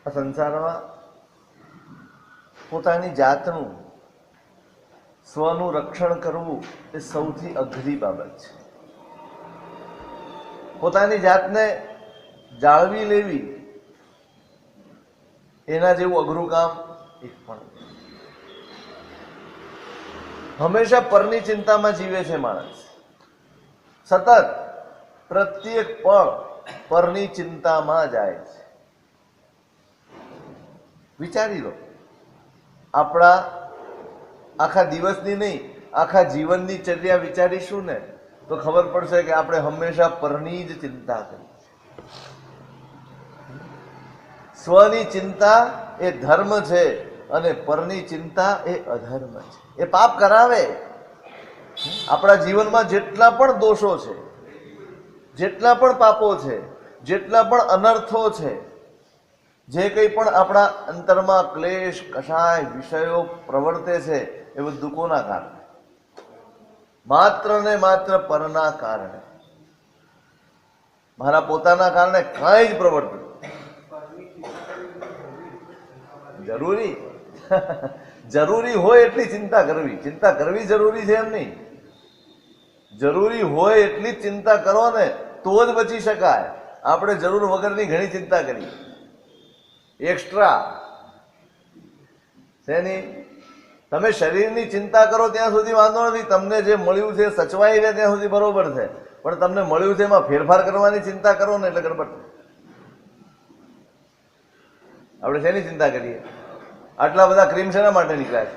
આ સંસારમાં પોતાની જાતનું સ્વનું રક્ષણ કરવું એ સૌથી અઘરી બાબત છે. પોતાની જાતને જાળવી લેવી એના જેવું અઘરું કામ એક પણ. હંમેશા પરની ચિંતામાં જીવે છે માણસ. સતત પ્રત્યેક પળ પરની ચિંતામાં જાય છે. વિચારી લો, આપણા આખા દિવસની નહીં, આખા જીવનની ચર્યા વિચારીશું ને તો ખબર પડશે કે આપણે હંમેશા પરની જ ચિંતા કરી. સ્વની ચિંતા એ ધર્મ છે અને પરની ચિંતા એ અધર્મ છે. એ પાપ કરાવે. આપણા જીવનમાં જેટલા પણ દોષો છે, જેટલા પણ પાપો છે, જેટલા પણ અનર્થો છે, જે કંઈ પણ આપણા અંતરમાં ક્લેશ, કષાય, વિષયો પ્રવર્તે છે એ બધું કોના કારણે? માત્ર ને માત્ર પરના કારણે. મારા પોતાના કારણે કાંઈ જ પ્રવર્તતું જરૂરી જરૂરી હોય એટલી ચિંતા કરવી. ચિંતા કરવી જરૂરી છે એમ નહીં. જરૂરી હોય એટલી જ ચિંતા કરો ને તો જ બચી શકાય. આપણે જરૂર વગરની ઘણી ચિંતા કરી, એક્સ્ટ્રા છે નહીં. તમે શરીરની ચિંતા કરો ત્યાં સુધી વાંધો નથી, તમને જે મળ્યું છે સચવાઈ રહે ત્યાં સુધી બરોબર છે. પણ તમને મળ્યું છે એમાં ફેરફાર કરવાની ચિંતા કરો ને એટલે ગડબડ. આપણે શેની ચિંતા કરીએ? આટલા બધા ક્રીમ શેના માટે નીકળ્યા છે?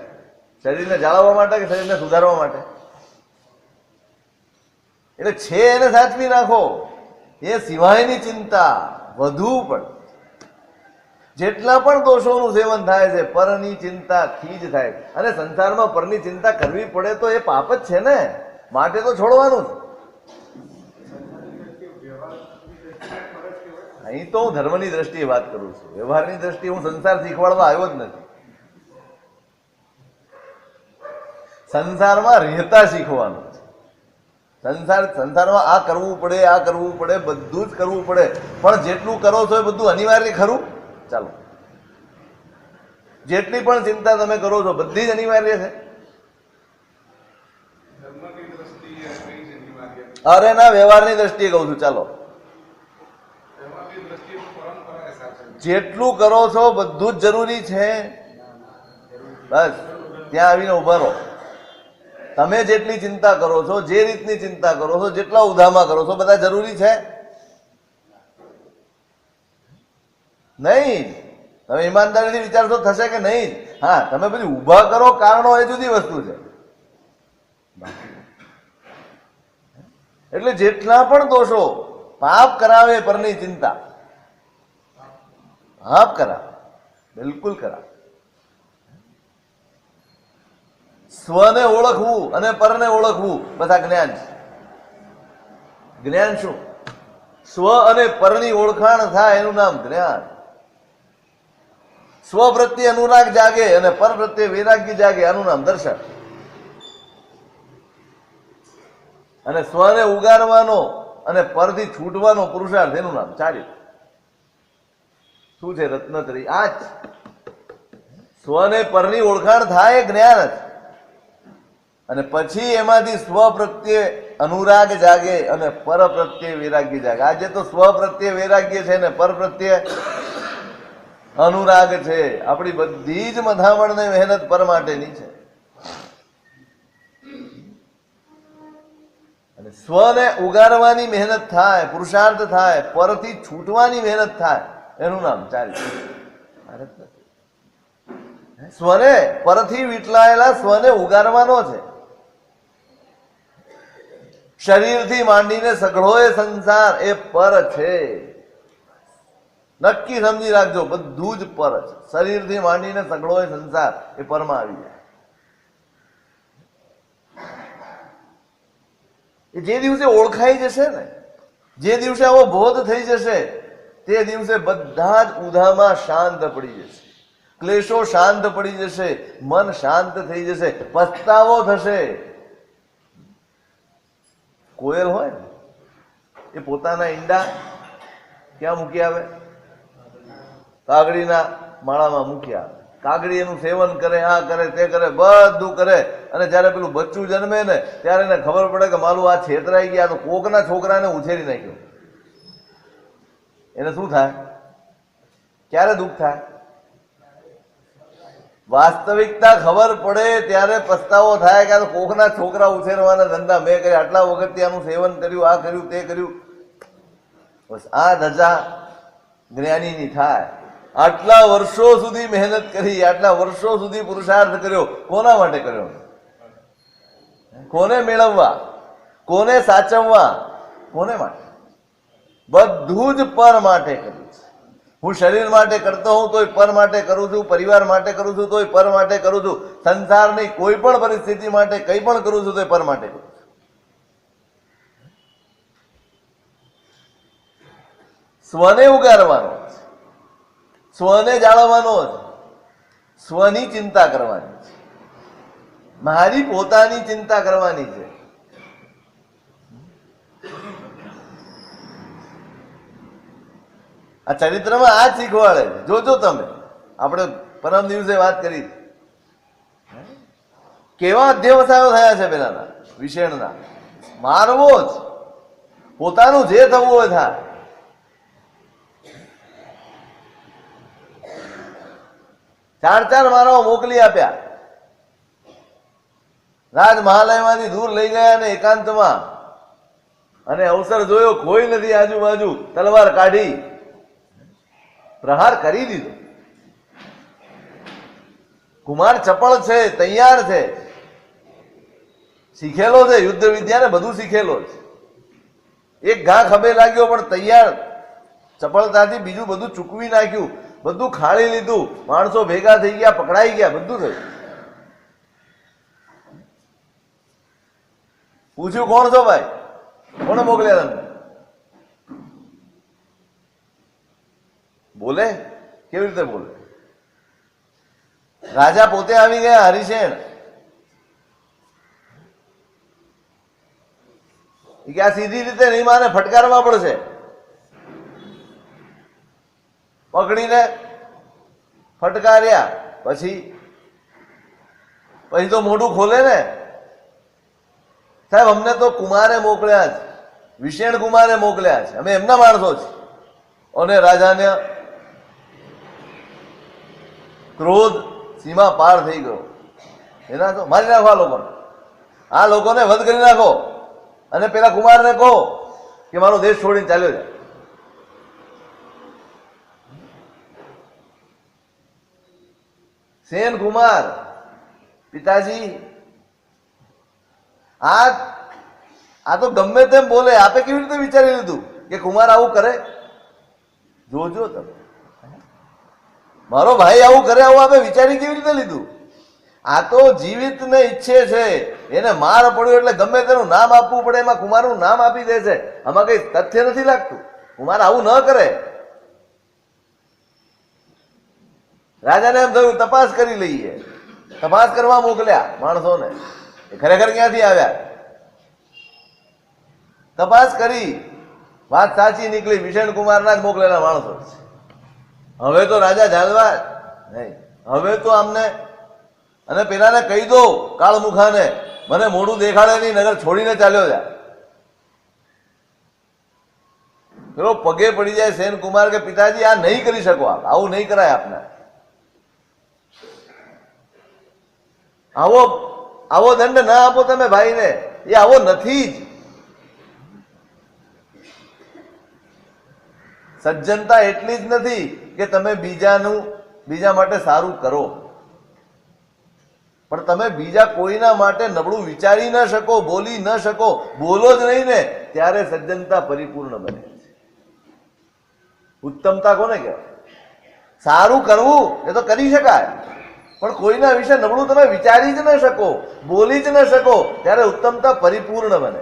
શરીરને જાળવવા માટે કે શરીરને સુધારવા માટે? એટલે છે એને સાચવી નાખો, એ સિવાયની ચિંતા વધુ પણ. જેટલા પણ દોષોનું સેવન થાય છે પરની ચિંતાથી જ થાય. અને સંસારમાં પરની ચિંતા કરવી પડે તો એ પાપ જ છે ને, માટે તો છોડવાનું જ. અહીં તો હું ધર્મની દ્રષ્ટિએ વાત કરું છું. વ્યવહારની દ્રષ્ટિએ હું સંસાર શીખવાડવા આવ્યો જ નથી. સંસારમાં રહેતા શીખવાનું છે. સંસારમાં આ કરવું પડે, આ કરવું પડે, બધું જ કરવું પડે. પણ જેટલું કરો છો એ બધું અનિવાર્ય ખરું? ચાલો, જેટલી પણ ચિંતા તમે કરો છો બધી જ અનિવાર્ય છે? અરે ના, વ્યવહારની દ્રષ્ટિએ કહું છું. ચાલો, જેટલું કરો છો બધું જ જરૂરી છે. બસ ત્યાં આવીને ઉભા રહો. તમે જેટલી ચિંતા કરો છો, જે રીતની ચિંતા કરો છો, જેટલા ઉધામાં કરો છો, બધા જરૂરી છે નહીં? તમે ઈમાનદારીથી વિચારશો થશે કે નહીં? હા, તમે પછી ઉભા કરો કારણો એ જુદી વસ્તુ છે. એટલે જેટલા પણ દોષો પાપ કરાવે પરની ચિંતા, પાપ કરાવે, બિલકુલ કરાવે. સ્વને ઓળખવું અને પરને ઓળખવું બધા જ્ઞાન છે. જ્ઞાન શું? સ્વ અને પરની ઓળખાણ થાય એનું નામ જ્ઞાન. સ્વ પ્રત્યે અનુરાગ જાગે અને પર પ્રત્યે વૈરાગ્ય જાગે, આનું નામ દર્શન. અને સ્વને ઉગારવાનો અને પરથી છૂટવાનો પુરુષાર્થ, એનું નામ ચારિત્ર. શું છે રત્નત્રયી? આ જ સ્વને પરની ઓળખાણ થાય જ્ઞાન જ. અને પછી એમાંથી સ્વ પ્રત્યે અનુરાગ જાગે અને પર પ્રત્યે વૈરાગ્ય જાગે. આજે તો સ્વ પ્રત્યે વૈરાગ્ય છે ને પર પ્રત્યે અનુરાગ છે. આપણી બધી જ મથામણ ને મહેનત પર માટેની છે. અને સ્વને ઉગારવાની મહેનત થાય, પુરુષાર્થ થાય, પરથી છૂટવાની મહેનત થાય, એનું નામ ચારિત્ર. સ્વને પરથી વીટલાયેલા સ્વને ઉગારવાનો છે. શરીરથી માંડીને સઘળો એ સંસાર એ પર છે. નક્કી સમજી રાખજો, બધું જ પર છે. શરીરથી માંડીને સઘળો એ સંસાર એ પરમાં આવી જાય. જે દિવસે ઓળખાઈ જશે ને, જે દિવસે આવો બોધ થઈ જશે, તે દિવસે બધા જ ઉધામાં શાંત પડી જશે, ક્લેશો શાંત પડી જશે, મન શાંત થઈ જશે, પસ્તાવો થશે. કોયલ હોય ને એ પોતાના ઈંડા ક્યાં મૂકી આવે? કાગડીના માળામાં મૂક્યા. કાગડી એનું સેવન કરે, આ કરે, તે કરે, બધું કરે. અને જયારે પેલું બચ્ચું જન્મે ને ત્યારે એને ખબર પડે કે મારું આ છેતરાઈ ગયા, તો કોકના છોકરાને ઉછેરી નાખ્યો. એને શું થાય? ક્યારે દુઃખ થાય? વાસ્તવિકતા ખબર પડે ત્યારે પસ્તાવો થાય કે આ કોકના છોકરા ઉછેરવાના ધંધા મેં કર્યા, આટલા વખતથી આનું સેવન કર્યું, આ કર્યું, તે કર્યું. બસ આ ધજા જ્ઞાનીની થાય. આટલા વર્ષો સુધી મહેનત કરી, આટલા વર્ષો સુધી પુરુષાર્થ કર્યો, કોના માટે કર્યો? કોને મેળવવા? કોને સાચવવા? કોને માટે? બધું જ પર માટે કર્યું છે. હું શરીર માટે કરતો હું તોય પર માટે કરું છું, પરિવાર માટે કરું છું તોય પર માટે કરું છું, સંસારની કોઈ પણ પરિસ્થિતિ માટે કંઈ પણ કરું છું તોય પર માટે કરું છું. સ્વને ઉગારવાનો છે, સ્વને જાળવવાનો છે, સ્વની ચિંતા કરવાની છે, મારી પોતાની ચિંતા કરવાની છે. આ ચરિત્રમાં આ જ શીખવાડે છે. જોજો તમે, આપણે પરમ દિવસે વાત કરી કેવા અધ્યવસાયો થયા છે પેલાના વિષેણના. મારવો જ, પોતાનું જે થવું હોય થાય. ચાર મારાઓ મોકલી આપ્યા, રાજ મહાલયમાંથી દૂર લઈ ગયા અને એકાંતમાં, અને અવસર જોયો, કોઈ નથી આજુબાજુ, તલવાર કાઢી પ્રહાર કરી દીધો. કુમાર ચપળ છે, તૈયાર છે, શીખેલો છે, યુદ્ધ વિદ્યાને બધું શીખેલો છે. એક ઘા ખભે લાગ્યો પણ તૈયાર, ચપળતાથી બીજું બધું ચૂકવી નાખ્યું, બધું ખાળી લીધું, માણસો ભેગા થઈ ગયા, પકડાઈ ગયા, બધું થયું. પૂછ્યું કોણ છો ભાઈ? કોને મોકલ્યા તમને? બોલે? કેવી રીતે બોલે? રાજા પોતે આવી ગયા, હરિસેન. કે આ સીધી રીતે નહીં માને, ફટકારવા પડશે. પકડીને ફટકાર્યા. પછી તો મોઢું ખોલે ને, સાહેબ અમને તો કુમારે મોકલ્યા છે, વિષેણ કુમારે મોકલ્યા છે, અમે એમના માણસો છે. અને રાજાને ક્રોધ સીમા પાર થઈ ગયો. એના તો મારી નાખો આ લોકોને, આ લોકોને વધ કરી નાખો, અને પેલા કુમારને કહો કે મારો દેશ છોડીને ચાલ્યો જાય. સેન કુમાર, પિતાજી આ તો ગમે તેમ બોલે, આપે કેવી રીતે વિચારી લીધું કે કુમાર આવું કરે? જોજો તમે, મારો ભાઈ આવું કરે, આવું આપે વિચારી કેવી રીતે લીધું? આ તો જીવિત ને ઈચ્છે છે, એને માર પડ્યો એટલે ગમે તેનું નામ આપવું પડે, એમાં કુમારનું નામ આપી દે છે. આમાં કઈ તથ્ય નથી લાગતું. કુમાર આવું ન કરે. રાજાને એમ થયું તપાસ કરી લઈએ, તપાસ કરવા મોકલ્યા માણસોને. એ ખરેખર ક્યાંથી આવ્યા? તપાસ કરી, વાત સાચી નીકળી, વિષેણ કુમારના જ મોકલેલા માણસો. હવે તો રાજા જાણવા નહીં, હવે તો આમને, અને પેલાને કહી દો, કાળમુખાને, મને મોઢું દેખાડે નહીં, નગર છોડીને ચાલ્યો જાય. પેલો પગે પડી જાય સેન કુમાર કે પિતાજી આ નહીં કરી શકો, આવું નહીં કરાય આપને. આવો દંડ ના આપો તમે ભાઈને, એ આવો નથી જ. સજ્જનતા એટલી જ નથી કે તમે બીજા માટે સારું કરો, પણ તમે બીજા કોઈના માટે નબળું વિચારી ન શકો, બોલી ન શકો. બોલો જ નહીં ને ત્યારે સજ્જનતા પરિપૂર્ણ બને છે. ઉત્તમતા કોને કહેવાય? સારું કરવું એ તો કરી શકાય, પણ કોઈના વિશે નબળું તમે વિચારી જ ન શકો, બોલી જ ન શકો, ત્યારે ઉત્તમતા પરિપૂર્ણ બને.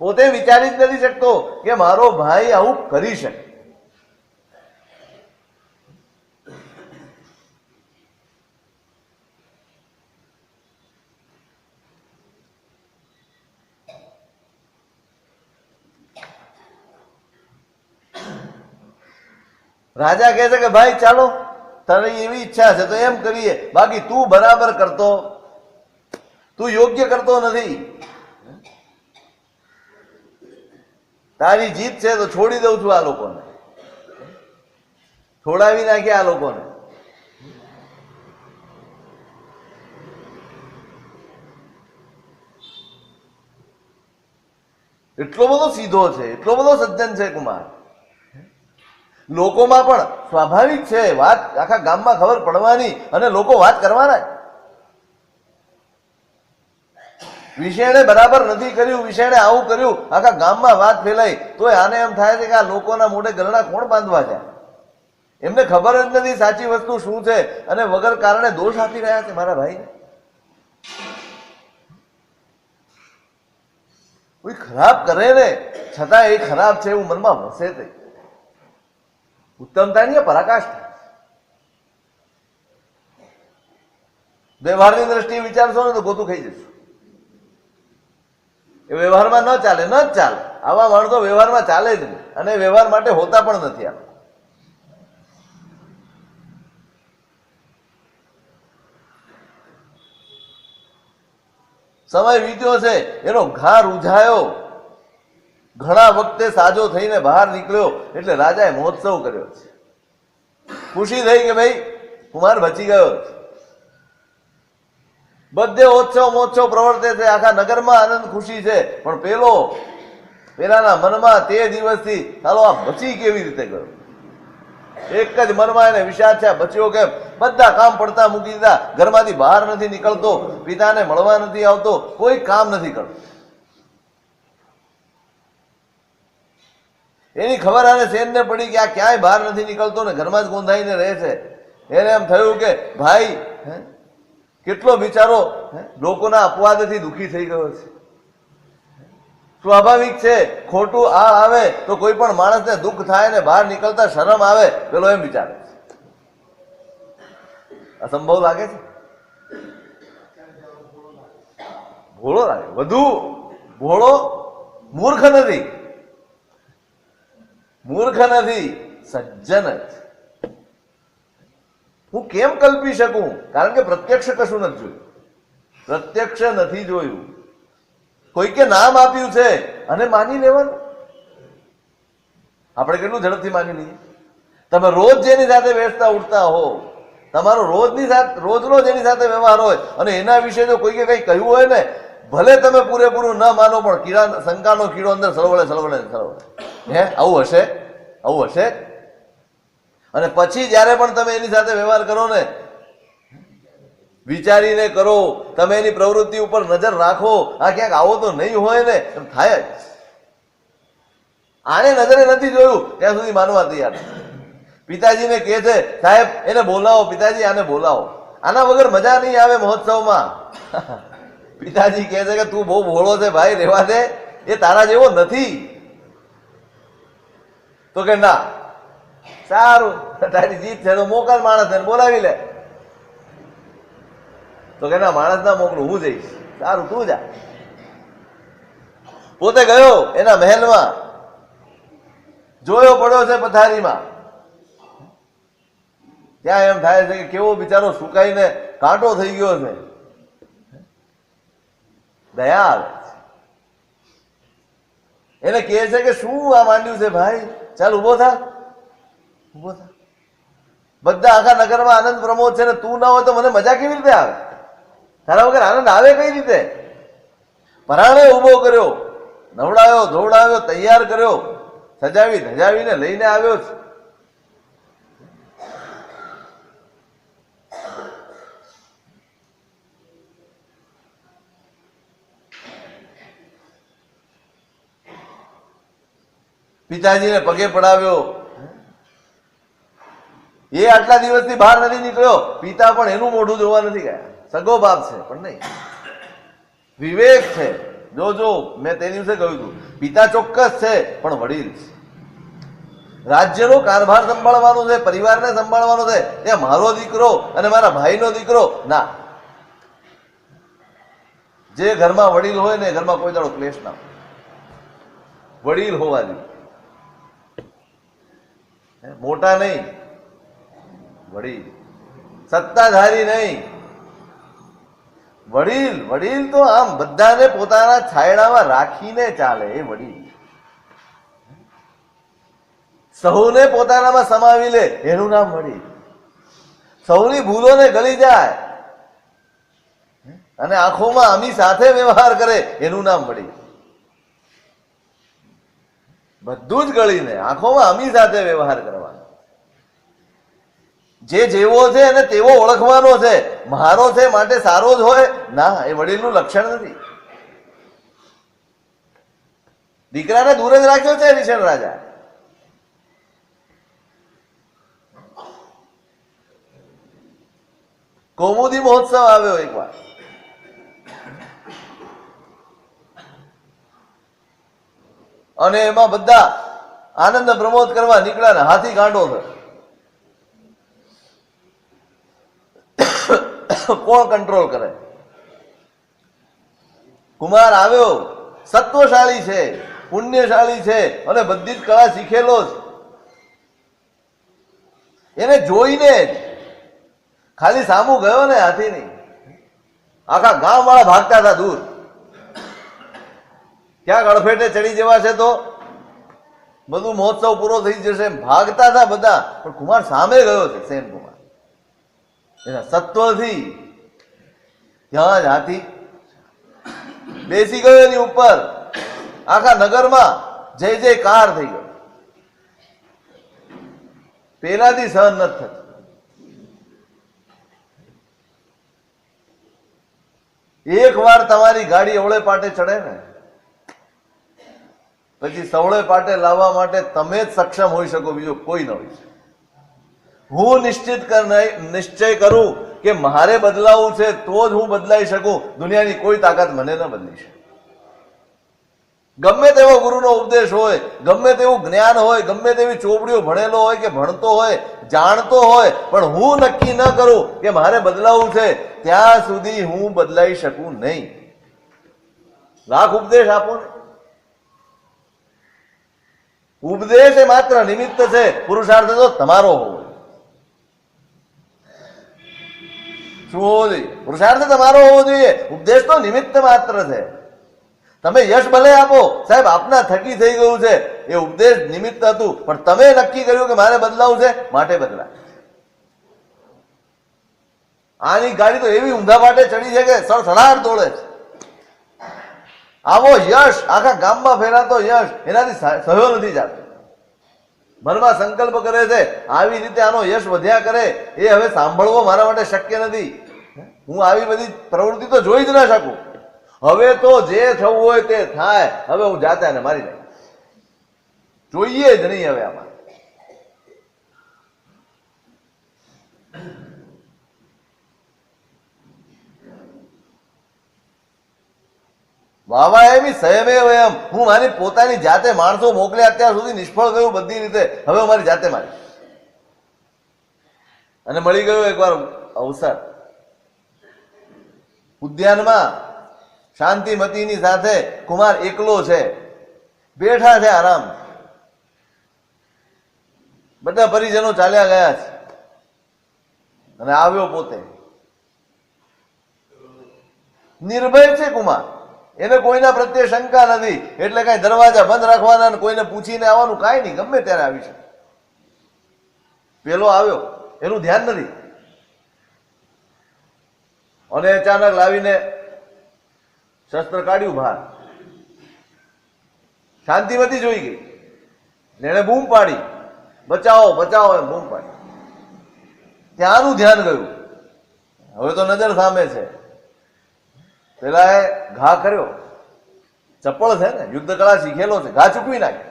પોતે વિચારી જ નથી શકતો કે મારો ભાઈ આવું કરી શકે. રાજા કહે છે કે ભાઈ ચાલો તારી એવી ઈચ્છા છે તો એમ કરીએ, બાકી તું બરાબર કરતો, તું યોગ્ય કરતો નથી, તારી જીત છે તો છોડી દઉં છું આ લોકોને, છોડાવી નાખ્યા આ લોકોને. એટલો બધો સીધો છે, એટલો બધો સજ્જન છે કુમાર. લોકોમાં પણ સ્વાભાવિક છે વાત આખા ગામમાં ખબર પડવાની અને લોકો વાત કરવાના. વિષયને બરાબર નથી કર્યું, વિષયને આવું કર્યું, આખા ગામમાં વાત ફેલાઈ, તો આને એમ થાય છે કે આ લોકોના મોઢે ગરણા કોણ બાંધવા છે? એમને ખબર જ નથી સાચી વસ્તુ શું છે અને વગર કારણે દોષ આપી રહ્યા છે મારા ભાઈ. કોઈ ખરાબ કરે ને છતાં એ ખરાબ છે એવું મનમાં વસે તે ઉત્તમતાની પરાકાષ્ઠા. વ્યવહારની દ્રષ્ટિએ વિચારશો ને તો ગોતું ખાઈ જશું. એ વ્યવહારમાં ન ચાલે, ન જ ચાલે. આવા માણસો વ્યવહારમાં ચાલે જ નહીં અને વ્યવહાર માટે હોતા પણ નથી. આ સમય વીત્યો છે, એનો ઘા રૂઝાયો, ઘણા વખતે સાજો થઈને બહાર નીકળ્યો એટલે રાજાએ મહોત્સવ કર્યો છે. ખુશી થઈ કે ભાઈ કુમાર બચી ગયો છે. બધે ઓછો મોછો પ્રવર્તે છે, આખા નગરમાં આનંદ ખુશી છે. પણ પેલાના મનમાં તે દિવસથી ચાલો આ બચી કેવી રીતે ગયો, એક જ મનમાં એને વિચાર છે બચ્યો કેમ. બધા કામ પડતા મૂકી દીધા, ઘરમાંથી બહાર નથી નીકળતો, પિતાને મળવા નથી આવતો, કોઈ કામ નથી કરતો. એની ખબર આને સેનને પડી કે આ ક્યાંય બહાર નથી નીકળતો ને ઘરમાં જ ગોંધાઈને રહે છે. એને એમ થયું કે ભાઈ કેટલો બિચારો લોકોના અપવાદથી દુઃખી થઈ ગયો છે. સ્વાભાવિક છે, ખોટું આળ આવે તો કોઈ પણ માણસને દુઃખ થાય ને બહાર નીકળતા શરમ આવે, પેલો એમ વિચારે છે. અસંભવ લાગે છે, ભોળો લાગે. વધુ ભોળો મૂર્ખ નથી, મૂર્ખ નથી, સજ્જન જ. હું કેમ કલ્પી શકું? કારણ કે પ્રત્યક્ષ કશું નથી જોયું, પ્રત્યક્ષ નથી જોયું. કોઈકે નામ આપ્યું છે અને માની લેવાનું. આપણે કેટલું ઝડપથી માની લઈએ. તમે રોજ જેની સાથે બેસતા ઉઠતા હો, તમારો રોજ એની સાથે વ્યવહાર હોય અને એના વિશે જો કોઈએ કંઈ કહ્યું હોય ને, ભલે તમે પૂરેપૂરું ન માનો પણ શંકાનો કીડો અંદર સળવળે. હે આવું હશે, આવું હશે. અને પછી જયારે પણ તમે એની સાથે વ્યવહાર કરો ને, વિચારીને કરો, તમે એની પ્રવૃત્તિ ઉપર નજર રાખો, આ ક્યાંક આવો તો નહીં હોય ને, એમ થાય જ. આને નજરે નથી જોયું ત્યાં સુધી માનવા તૈયાર. પિતાજીને કહે છે સાહેબ એને બોલાવો, પિતાજી આને બોલાવો, આના વગર મજા નહીં આવે મહોત્સવમાં. પિતાજી કહે છે કે તું બહુ ભોળો છે ભાઈ, રહેવા દે, એ તારા જેવો નથી. તો કે ના સારું, તારી જીત છે તો મોકલ માણસને બોલાવી લે. તો કે ના માણસ ના મોકલું, હું જઈશ. સારું તું જા. પોતે ગયો એના મહેલમાં, જોયો પડ્યો છે પથારીમાં. ત્યાં એમ થાય છે કે કેવો બિચારો સુકાઈને કાંટો થઈ ગયો છે. દયા આવે એને કહે છે કે શું આ માંડ્યું છે ભાઈ, ચાલ ઉભો થા, ઉભો થા. બધા આખા નગરમાં આનંદ પ્રમોદ છે ને તું ના હોય તો મને મજા કેવી રીતે આવે? તારા વગર આનંદ આવે કઈ રીતે? પરાણે ઉભો કર્યો, નવડાવ્યો, ધોવડાવ્યો, તૈયાર કર્યો, સજાવી ધજાવીને લઈને આવ્યો છે. પિતાજીને પગે પડાવ્યો. એ આટલા દિવસથી બહાર નથી નીકળ્યો, પિતા પણ એનું મોઢું જોવા નથી ગયા. સગો બાપ છે પણ નહીં, વિવેક છે. જો મેં તે દિવસે કહ્યું હતું, પિતા ચોક્કસ છે પણ વડીલ છે. રાજ્યનો કારભાર સંભાળવાનો છે, પરિવારને સંભાળવાનો છે. ત્યાં મારો દીકરો અને મારા ભાઈનો દીકરો ના. જે ઘરમાં વડીલ હોય ને ઘરમાં કોઈ દાડો ક્લેશ ના હોય. વડીલ હોવા જોઈએ. મોટા નહીં, વડીલ, સત્તાધારી નહીં, વડીલ. વડીલ તો આમ બધાને પોતાના છાયડામાં રાખીને ચાલે એ વડીલ. સૌને પોતાનામાં સમાવી લે એનું નામ વડીલ. સૌની ભૂલોને ગળી જાય અને આંખોમાં અમી સાથે વ્યવહાર કરે એનું નામ વડીલ. બધું જ ગળીને આંખોમાં અમી સાથે વ્યવહાર કરવાનો. જે જેવો છે એને તેવો ઓળખવાનો છે. મારો છે માટે સારો જ હોય ના, એ વડીલનું લક્ષણ નથી. દીકરાને દૂર જ રાખ્યો છે રિષણ રાજા. કૌમુદી મહોત્સવ આવ્યો એકવાર, અને એમાં બધા આનંદ પ્રમોદ કરવા નીકળ્યા ને હાથી ગાંડો થયો. કોણ કંટ્રોલ કરે? કુમાર આવ્યો, સત્વશાળી છે, પુણ્યશાળી છે અને બધી જ કળા શીખેલો જ. એને જોઈને જ ખાલી સામું ગયો ને હાથી નહીં, આખા ગામ વાળા ભાગતા હતા દૂર. ક્યાંક અડફેટે ચડી જવા છે તો બધું મહોત્સવ પૂરો થઈ જશે એમ ભાગતા હતા બધા, પણ કુમાર સામે ગયો છે. સેન કુમાર એના સત્વથી ત્યાં જ હાથી બેસી ગયો એની ઉપર. આખા નગરમાં જય જયકાર થઈ ગયો. પેલાથી સહન નથી થતું. એક વાર તમારી ગાડી અવળે પાટે ચડે ને પછી સવળે પાટે લાવવા માટે તમે જ સક્ષમ હોઈ શકો, બીજો કોઈ ન હોય શકે. હું નિશ્ચય કરું કે મારે બદલાવું છે તો જ હું બદલાઈ શકું. દુનિયાની કોઈ તાકાત મને ન બદલી શકે. ગમે તેવો ગુરુનો ઉપદેશ હોય, ગમે તેવું જ્ઞાન હોય, ગમે તેવી ચોપડીઓ ભણેલો હોય કે ભણતો હોય, જાણતો હોય, પણ હું નક્કી ન કરું કે મારે બદલાવું છે ત્યાં સુધી હું બદલાઈ શકું નહીં. લાખ ઉપદેશ આપો ને, ઉપદેશ એ માત્ર નિમિત્ત છે, પુરુષાર્થ તો તમારો હોવો. શું હોવો જોઈએ? પુરુષાર્થ તમારો હોવો જોઈએ. ઉપદેશ તો નિમિત્ત માત્ર છે. તમે યશ ભલે આપો, સાહેબ આપના થકી થઈ ગયું છે, એ ઉપદેશ નિમિત્ત હતું, પણ તમે નક્કી કર્યું કે મારે બદલાવું છે માટે બદલાય. આની ગાડી તો એવી ઊંધા પાટે ચડી છે કે સળસળાટ દોડે છે. આવો યશ આખા ગામમાં ફેલાતો યશ એનાથી સહ્યો નથી જાતો. મનમાં સંકલ્પ કરે છે આવી રીતે આનો યશ વધ્યા કરે, એ હવે સાંભળવો મારા માટે શક્ય નથી. હું આવી બધી પ્રવૃત્તિ તો જોઈ જ ના શકું. હવે તો જે થવું હોય તે થાય. હવે હું જાતે આને મારી નાખ, જોઈએ જ નહીં હવે આમાં. વાવા એમ સંયમે એમ, હું મારી પોતાની જાતે માણસો મોકલ્યા અત્યાર સુધી નિષ્ફળ ગયું બધી રીતે, હવે મારી જાતે મારી. અને મળી ગયો એકવાર અવસર. ઉદ્યાનમાં શાંતિમતીની સાથે કુમાર એકલો છે, બેઠા છે આરામ. બધા પરિજનો ચાલ્યા ગયા છે અને આવ્યો પોતે. નિર્ભય છે કુમાર, એને કોઈના પ્રત્યે શંકા નથી, એટલે કઈ દરવાજા બંધ રાખવાના, કોઈને પૂછીને આવવાનું કાંઈ નહીં, ગમે ત્યારે આવી શકે. પેલો આવ્યો એનું ધ્યાન નથી, અને અચાનક લાવીને શસ્ત્ર કાઢ્યું બહાર. શાંતિમતી જોઈ ગઈ, એને બૂમ પાડી, બચાવો બચાવો એમ બૂમ પાડી. ત્યાંનું ધ્યાન ગયું. હવે તો નજર સામે છે. પેલા એ ઘા કર્યો, ચપ્પળ છે ને, યુદ્ધ કળા શીખેલો છે, ઘા ચૂકવી નાખે.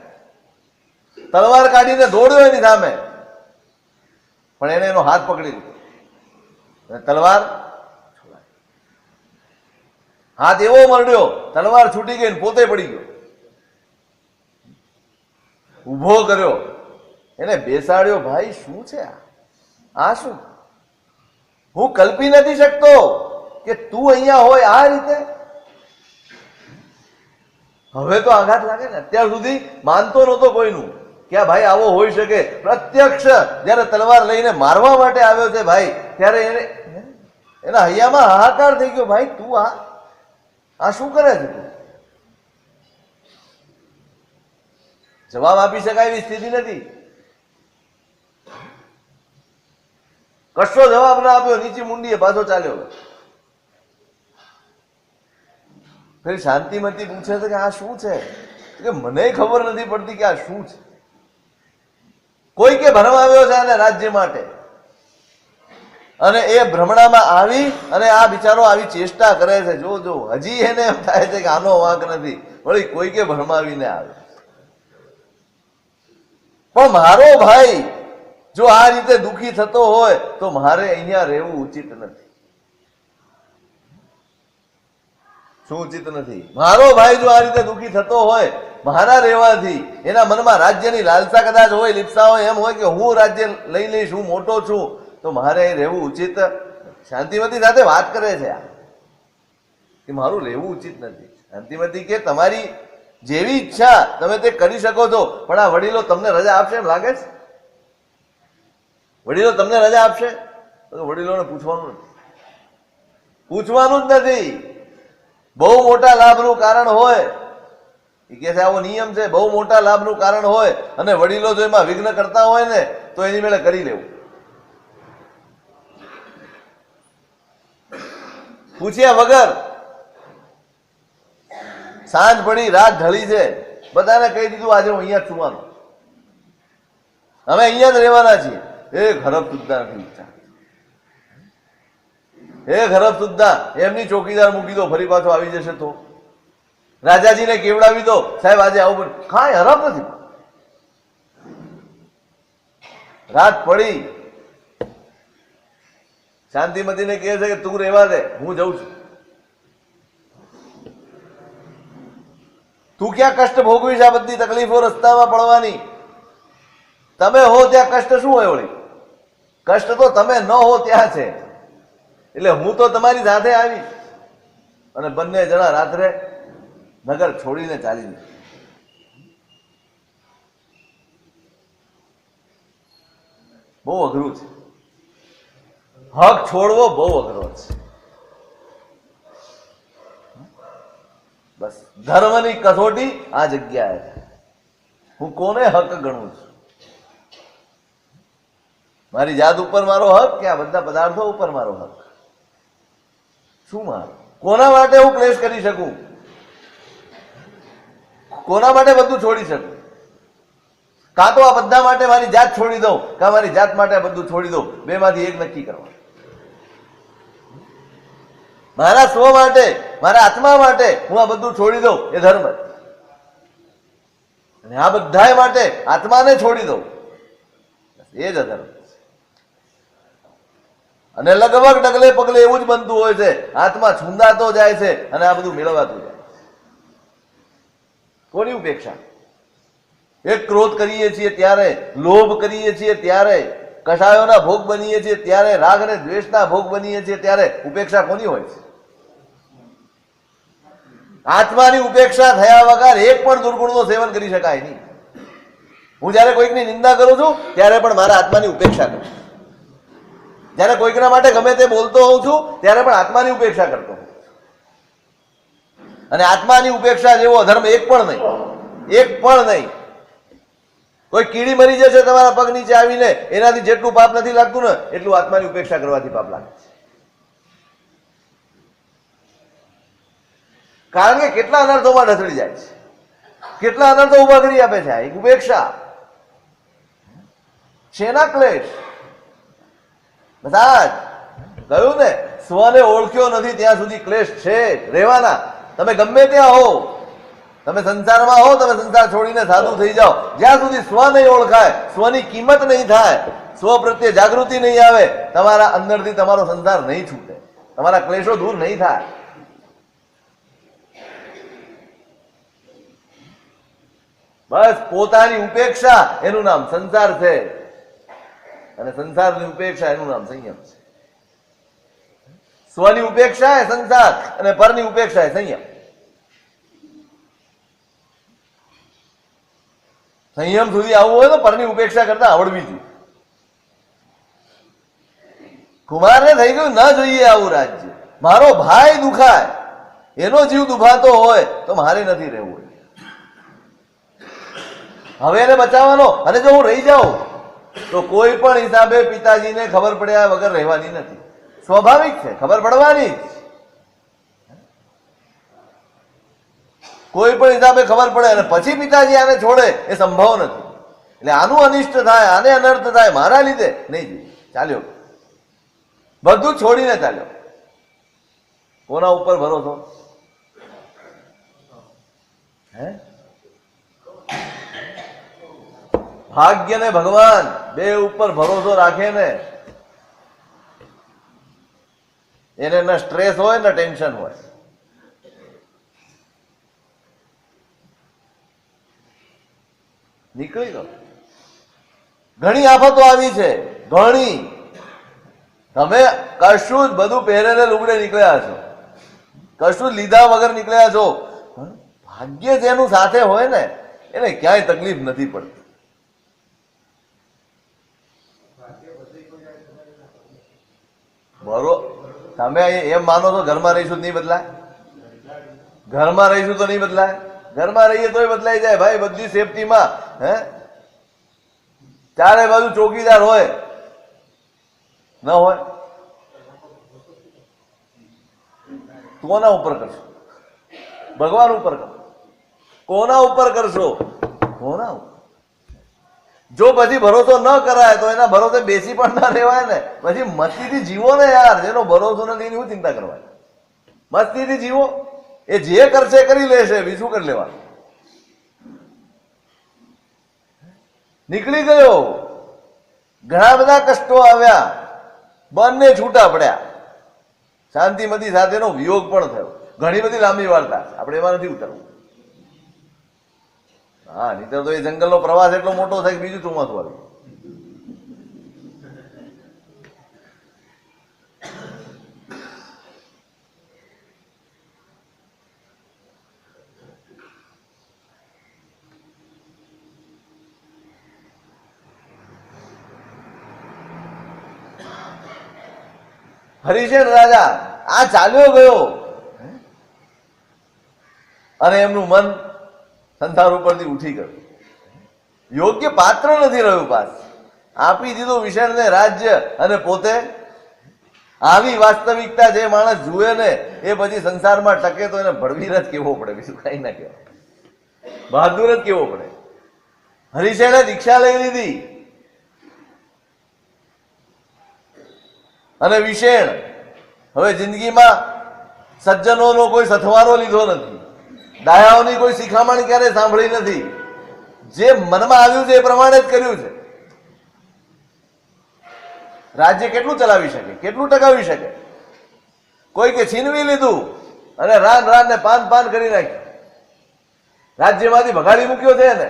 તલવાર કાઢીને દોડ્યો એની સામે, પણ એને એનો હાથ પકડી લીધો. તલવાર હાથ એવો મરડ્યો, તલવાર છૂટી ગઈ, પોતે પડી ગયો. ઉભો કર્યો, એને બેસાડ્યો. ભાઈ શું છે આ શું? હું કલ્પી નથી શકતો કે તું અહીંયા હોય આ રીતે. હવે તો આઘાત લાગે ને. અત્યાર સુધી માનતો નહોતો કોઈનું, કે આ ભાઈ આવો હોઈ શકે? પ્રત્યક્ષ જયારે તલવાર લઈને મારવા માટે આવ્યો છે ભાઈ, ત્યારે એના હૈયામાં હાહાકાર થઈ ગયો, ભાઈ તું આ શું કરે છે? તું જવાબ આપી શકાય એવી સ્થિતિ નથી. કશો જવાબ ના આપ્યો, નીચી મુંડીએ પાછો ચાલ્યો. ફરી શાંતિમતી પૂછે છે કે આ શું છે? કે મને ખબર નથી પડતી કે આ શું છે. કોઈ કે ભરમાવ્યો છે આને રાજ્ય માટે, અને એ ભ્રમણામાં આવી અને આ બિચારો આવી ચેષ્ટા કરે છે. જો હજી એને એમ થાય છે કે આનો વાંક નથી, વળી કોઈ કે ભરમાવીને આવે. પણ મારો ભાઈ જો આ રીતે દુઃખી થતો હોય તો મારે અહીંયા રહેવું ઉચિત નથી. શું ઉચિત નથી? મારો ભાઈ જો આ રીતે દુઃખી થતો હોય મારા રહેવાથી, એના મનમાં રાજ્યની લાલસા કદાચ હોય, લીપ્સા હોય, એમ હોય કે હું રાજ્ય લઈ લઈશ, હું મોટો છું, તો મારે અહીં રહેવું ઉચિત. શાંતિમતી સાથે વાત કરે છે કે મારું રહેવું ઉચિત નથી. શાંતિમતી કે તમારી જેવી ઈચ્છા તમે તે કરી શકો છો, પણ આ વડીલો તમને રજા આપશે એમ લાગે છે? વડીલો તમને રજા આપશે? તો વડીલોને પૂછવાનું નથી, પૂછવાનું જ નથી. બહુ મોટા લાભનું કારણ હોય, એ કે છે આવો નિયમ છે, બહુ મોટા લાભનું કારણ હોય અને વડીલો જો એમાં વિઘ્ન કરતા હોય ને તો એની મેળે કરી લેવું. પૂછ્યા વગર. સાંજ પડી, રાત ઢળી છે, બધાને કહી દીધું આજે હું અહીંયા જ સુવાનું, અમે અહીંયા જ રહેવાના છીએ. એક હરફ સુદ્ધા નથી ઈચ્છા, એક હરફ સુદ્ધા. એમની ચોકીદાર મૂકી દો, ફરી પાછો આવી જશે તો. રાજાજીને કેવડાવી દો, સાહેબ આજે આવું, કાંઈ હરફ નથી. રાત પડી, શાંતિમતીને કહે છે કે તું રહેવા દે, હું જઉં છું. તું ક્યાં કષ્ટ ભોગવીશ? આ બધી તકલીફો રસ્તામાં પડવાની. તમે હો ત્યાં કષ્ટ શું હોય? વળી કષ્ટ તો તમે ન હો ત્યાં છે. એટલે હું તો તમારી સાથે આવી. અને બંને જણા રાત્રે નગર છોડીને ચાલી ગયા. બહુ અઘરું છે. હક છોડવો બહુ અઘરો છે. બસ ધર્મની કસોટી આ જગ્યાએ. હું કોને હક ગણું છું? મારી જાત ઉપર મારો હક કે આ બધા પદાર્થો ઉપર મારો હક? શું મારું? કોના માટે હું ક્લેશ કરી શકું? કોના માટે બધું છોડી શકું? કાં તો આ બધા માટે મારી જાત છોડી દઉં, કાં મારી જાત માટે બધું છોડી દઉં. બેમાંથી એક નક્કી કરવા. મારા સ્વ માટે, મારા આત્મા માટે હું આ બધું છોડી દઉં, એ ધર્મ. અને આ બધા માટે આત્માને છોડી દઉં, એ જ અધર્મ. અને લગભગ ડગલે પગલે એવું જ બનતું હોય છે. આત્મા છૂંદાતો જાય છે અને આ બધું મેળવાતું જાય. કોની ઉપેક્ષા? એક ક્રોધ કરીએ છીએ ત્યારે, લોભ કરીએ છીએ ત્યારે, કષાયોના ભોગ બનીએ છીએ ત્યારે, રાગ અને દ્વેષના ભોગ બનીએ છીએ ત્યારે ઉપેક્ષા કોની હોય છે? આત્માની ઉપેક્ષા થયા વગર એક પણ દુર્ગુણનું સેવન કરી શકાય નહીં. હું જયારે કોઈકની નિંદા કરું છું ત્યારે પણ મારા આત્માની ઉપેક્ષા કરું. જયારે કોઈકના માટે ગમે તે બોલતો હોઉં છું ત્યારે પણ આત્માની ઉપેક્ષા કરતો હોઉં. અને આત્માની ઉપેક્ષા જેવો ધર્મ એક પણ નહીં, એક પણ નહીં. કોઈ કીડી મરી જશે તમારા પગ નીચે આવીને, એનાથી જેટલું પાપ નથી લાગતું ને એટલું આત્માની ઉપેક્ષા કરવાથી પાપ લાગે છે. કારણ કે કેટલા અનર્થોમાં ઢસડી જાય છે, કેટલા અનર્થો ઉભા કરી આપે છે. એક ઉપેક્ષા. શેના ક્લેશ? બધા જ કહ્યું ને, સ્વને ઓળખ્યો નથી ત્યાં સુધી ક્લેશ છે, રહેવાના. તમે ગમે ત્યાં હો, તમે સંસારમાં હો, તમે સંસાર છોડીને સાધુ થઈ જાઓ, જ્યાં સુધી સ્વ નહીં ઓળખાય, સ્વની કિંમત નહીં થાય, સ્વ પ્રત્યે જાગૃતિ નહીં આવે, તમારા અંદરથી તમારો સંસાર નહીં છૂટે, તમારા ક્લેશો દૂર નહીં થાય. બસ પોતાની ઉપેક્ષા એનું નામ સંસાર છે, અને સંસારની ઉપેક્ષા એનું નામ સંયમ છે. સ્વની ઉપેક્ષા એ સંસાર અને પરની ઉપેક્ષા એ સંયમ. સંયમ સુધી આવવું હોય તો પરની ઉપેક્ષા કરતા આવડવી જોઈએ. કુમારને થઈ ગયું ન જોઈએ આવું રાજ્ય. મારો ભાઈ દુખાય, એનો જીવ દુભાતો હોય તો મારે નથી રહેવું. હવે એને બચાવવાનો, અને જો હું રહી જાઉં તો કોઈ પણ હિસાબે પિતાજીને ખબર પડ્યા વગર રહેવાની નથી. સ્વાભાવિક છે, ખબર પડવાની જ. કોઈ પણ હિસાબે ખબર પડે અને પછી પિતાજી આને છોડે એ સંભવ નથી. એટલે આનું અનિષ્ટ થાય, આને અનર્થ થાય મારા લીધે નહીં. ચાલ્યો, બધું છોડીને ચાલ્યો. કોના ઉપર ભરોસો? હે? ભાગ્ય ને ભગવાન બે ઉપર ભરોસો રાખે ને એને ન સ્ટ્રેસ હોય ને ટેન્શન હોય. નીકળી ગયો. ઘણી આફતો આવી છે, ઘણી. તમે કશું જ બધું પહેરેલે લુગડે નીકળ્યા છો, કશું જ લીધા વગર નીકળ્યા છો. ભાગ્ય જેનું સાથે હોય ને એને ક્યાંય તકલીફ નથી પડતી. તમે એમ માનો છો ઘરમાં રહીશું નહીં બદલાય? ઘરમાં રહીશું તો નહીં બદલાય? ઘરમાં રહીએ તોય બદલાઈ જાય ભાઈ. બધી સેફટીમાં હે ચારે બાજુ ચોકીદાર હોય ન હોય? કોના ઉપર કરશો? ભગવાન ઉપર કરો. કોના ઉપર કરશો? કોના ઉપર? જો પછી ભરોસો ન કરાય તો એના ભરોસે બેસી પણ ના રહેવાય ને. પછી મસ્તીથી જીવો ને યાર. જેનો ભરોસો નથી એની શું ચિંતા કરવાની? મસ્તીથી જીવો. એ જે કરશે કરી લેશે, બીજું કરી લેવાનું. નીકળી ગયો. ઘણા બધા કષ્ટો આવ્યા, બંને છૂટા પડ્યા. શાંતિમતી સાથેનો વિયોગ પણ થયો. ઘણી બધી લાંબી વાર્તા, આપણે એમાં નથી ઉતરવું. હા, નહીતર તો એ જંગલનો પ્રવાસ એટલો મોટો થાય કે બીજું ચોમાસું આવ્યું. હરિશેન રાજા આ ચાલ્યો ગયો અને એમનું મન સંસાર ઉપરથી ઉઠી ગયું. યોગ્ય પાત્ર નથી રહ્યું. પાસ આપી દીધું વિષયને રાજ્ય, અને પોતે આવી વાસ્તવિકતા જે માણસ જુએ ને એ પછી સંસારમાં ટકે તો એને ભડવીર જ કેવો પડે, બીજું કઈ ના કહેવાય. બહાદુર જ કેવો પડે. હરિશેને દીક્ષા લઈ લીધી અને વિશેણ હવે જિંદગીમાં સજ્જનોનો કોઈ સથવારો લીધો નથી, ડાયાઓની કોઈ શિખામણ ક્યારે સાંભળી નથી. જે મનમાં આવ્યું છે એ પ્રમાણે જ કર્યું છે. રાજ્ય કેટલું ચલાવી શકે, કેટલું ટકાવી શકે? કોઈ કે છીનવી લીધું અને રાન ને પાન કરી નાખ્યું. રાજ્યમાંથી ભગાડી મૂક્યો છે ને.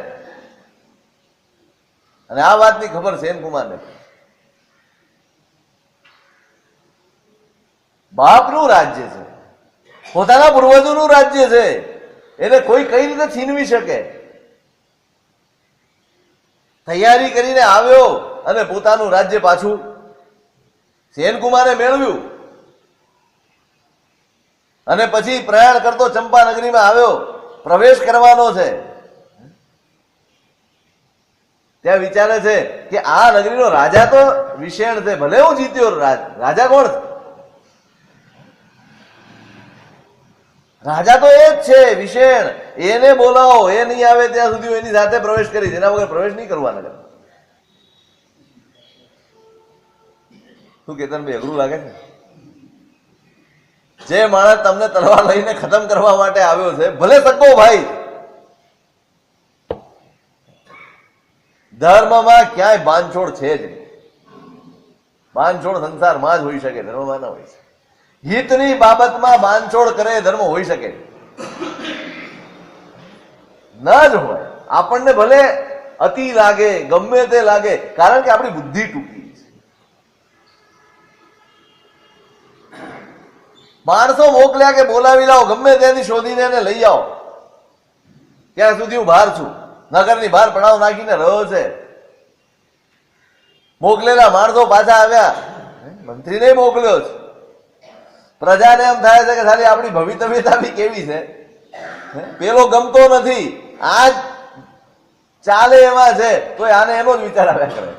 અને આ વાતની ખબર સેનકુમારને. બાપનું રાજ્ય છે, પોતાના પૂર્વજોનું રાજ્ય છે, એને કોઈ કઈ રીતે છીનવી શકે? તૈયારી કરીને આવ્યો અને પોતાનું રાજ્ય પાછું સેનકુમારે મેળવ્યું. અને પછી પ્રયાણ કરતો ચંપા નગરીમાં આવ્યો. પ્રવેશ કરવાનો છે. ત્યાં વિચારે છે કે આ નગરીનો રાજા તો વિષેણ છે, ભલે હું જીત્યો, રાજા કોણ છે? રાજા તો એ જ છે, વિષેણ. એને બોલાવો, એ નહીં આવે ત્યાં સુધી એની સાથે પ્રવેશ કરી. એના વગર પ્રવેશ નહીં કરવાના. શું કેતનભાઈ, અઘરું લાગે છે? જે માણસ તમને તલવાર લઈને ખતમ કરવા માટે આવ્યો છે, ભલે સગો ભાઈ, ધર્મમાં ક્યાંય બાંધછોડ છે જ નહીં. બાંધછોડ સંસારમાં જ હોઈ શકે, ધર્મમાં ના હોય શકે. હિતની બાબતમાં બાંધછોડ કરે ધર્મ હોઈ શકે ન જ હોય. આપણને ભલે અતિ લાગે, ગમે તે લાગે, કારણ કે આપણી બુદ્ધિ ટૂંકી છે. માણસો મોકલ્યા કે બોલાવી લાવો, ગમે ત્યાંથી શોધીને એને લઈ આવો, ત્યાં સુધી હું બહાર છું. નગરની બહાર પડાવ નાખીને રહ્યો છે. મોકલેલા માણસો પાછા આવ્યા, મંત્રીને મોકલ્યો છે. પ્રજાને એમ થાય છે કે ખાલી આપણી ભવિતવ્યતા બી કેવી છે, પેલો ગમતો નથી, આજ ચાલે એવા છે, તો આને એનો જ વિચાર આવ્યા કરે.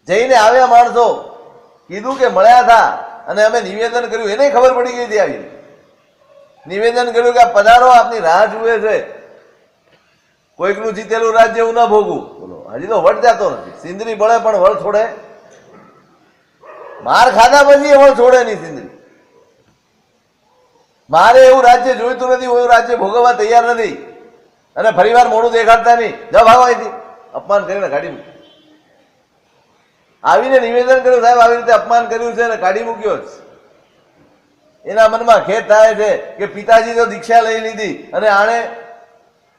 જઈને આવ્યા માણસો, કીધું કે મળ્યા હતા અને અમે નિવેદન કર્યું, એને ખબર પડી ગઈ હતી. આવી નિવેદન કર્યું કે પધારો, આપની રાહ જુએ છે. કોઈકનું જીતેલું રાજ્ય હું ના ભોગવું. બોલો, હજી તો વટ જતો નથી. સિંદરી બળે પણ વળ છોડે, માર ખાધા પછી વળ છોડે નહીં સિંદરી. મારે એવું રાજ્ય જોઈતું નથી, હું એવું રાજ્ય ભોગવવા તૈયાર નથી. અને ફરીવાર મોડું દેખાડતા નહીં, જાઓ ભાગો અહીંથી. અપમાન કરીને કાઢી મૂક્યું. આવીને નિવેદન કર્યું, સાહેબ આવી રીતે અપમાન કર્યું છે અને કાઢી મૂક્યો છે. એના મનમાં ખેદ થાય છે કે પિતાજી તો દીક્ષા લઈ લીધી અને આણે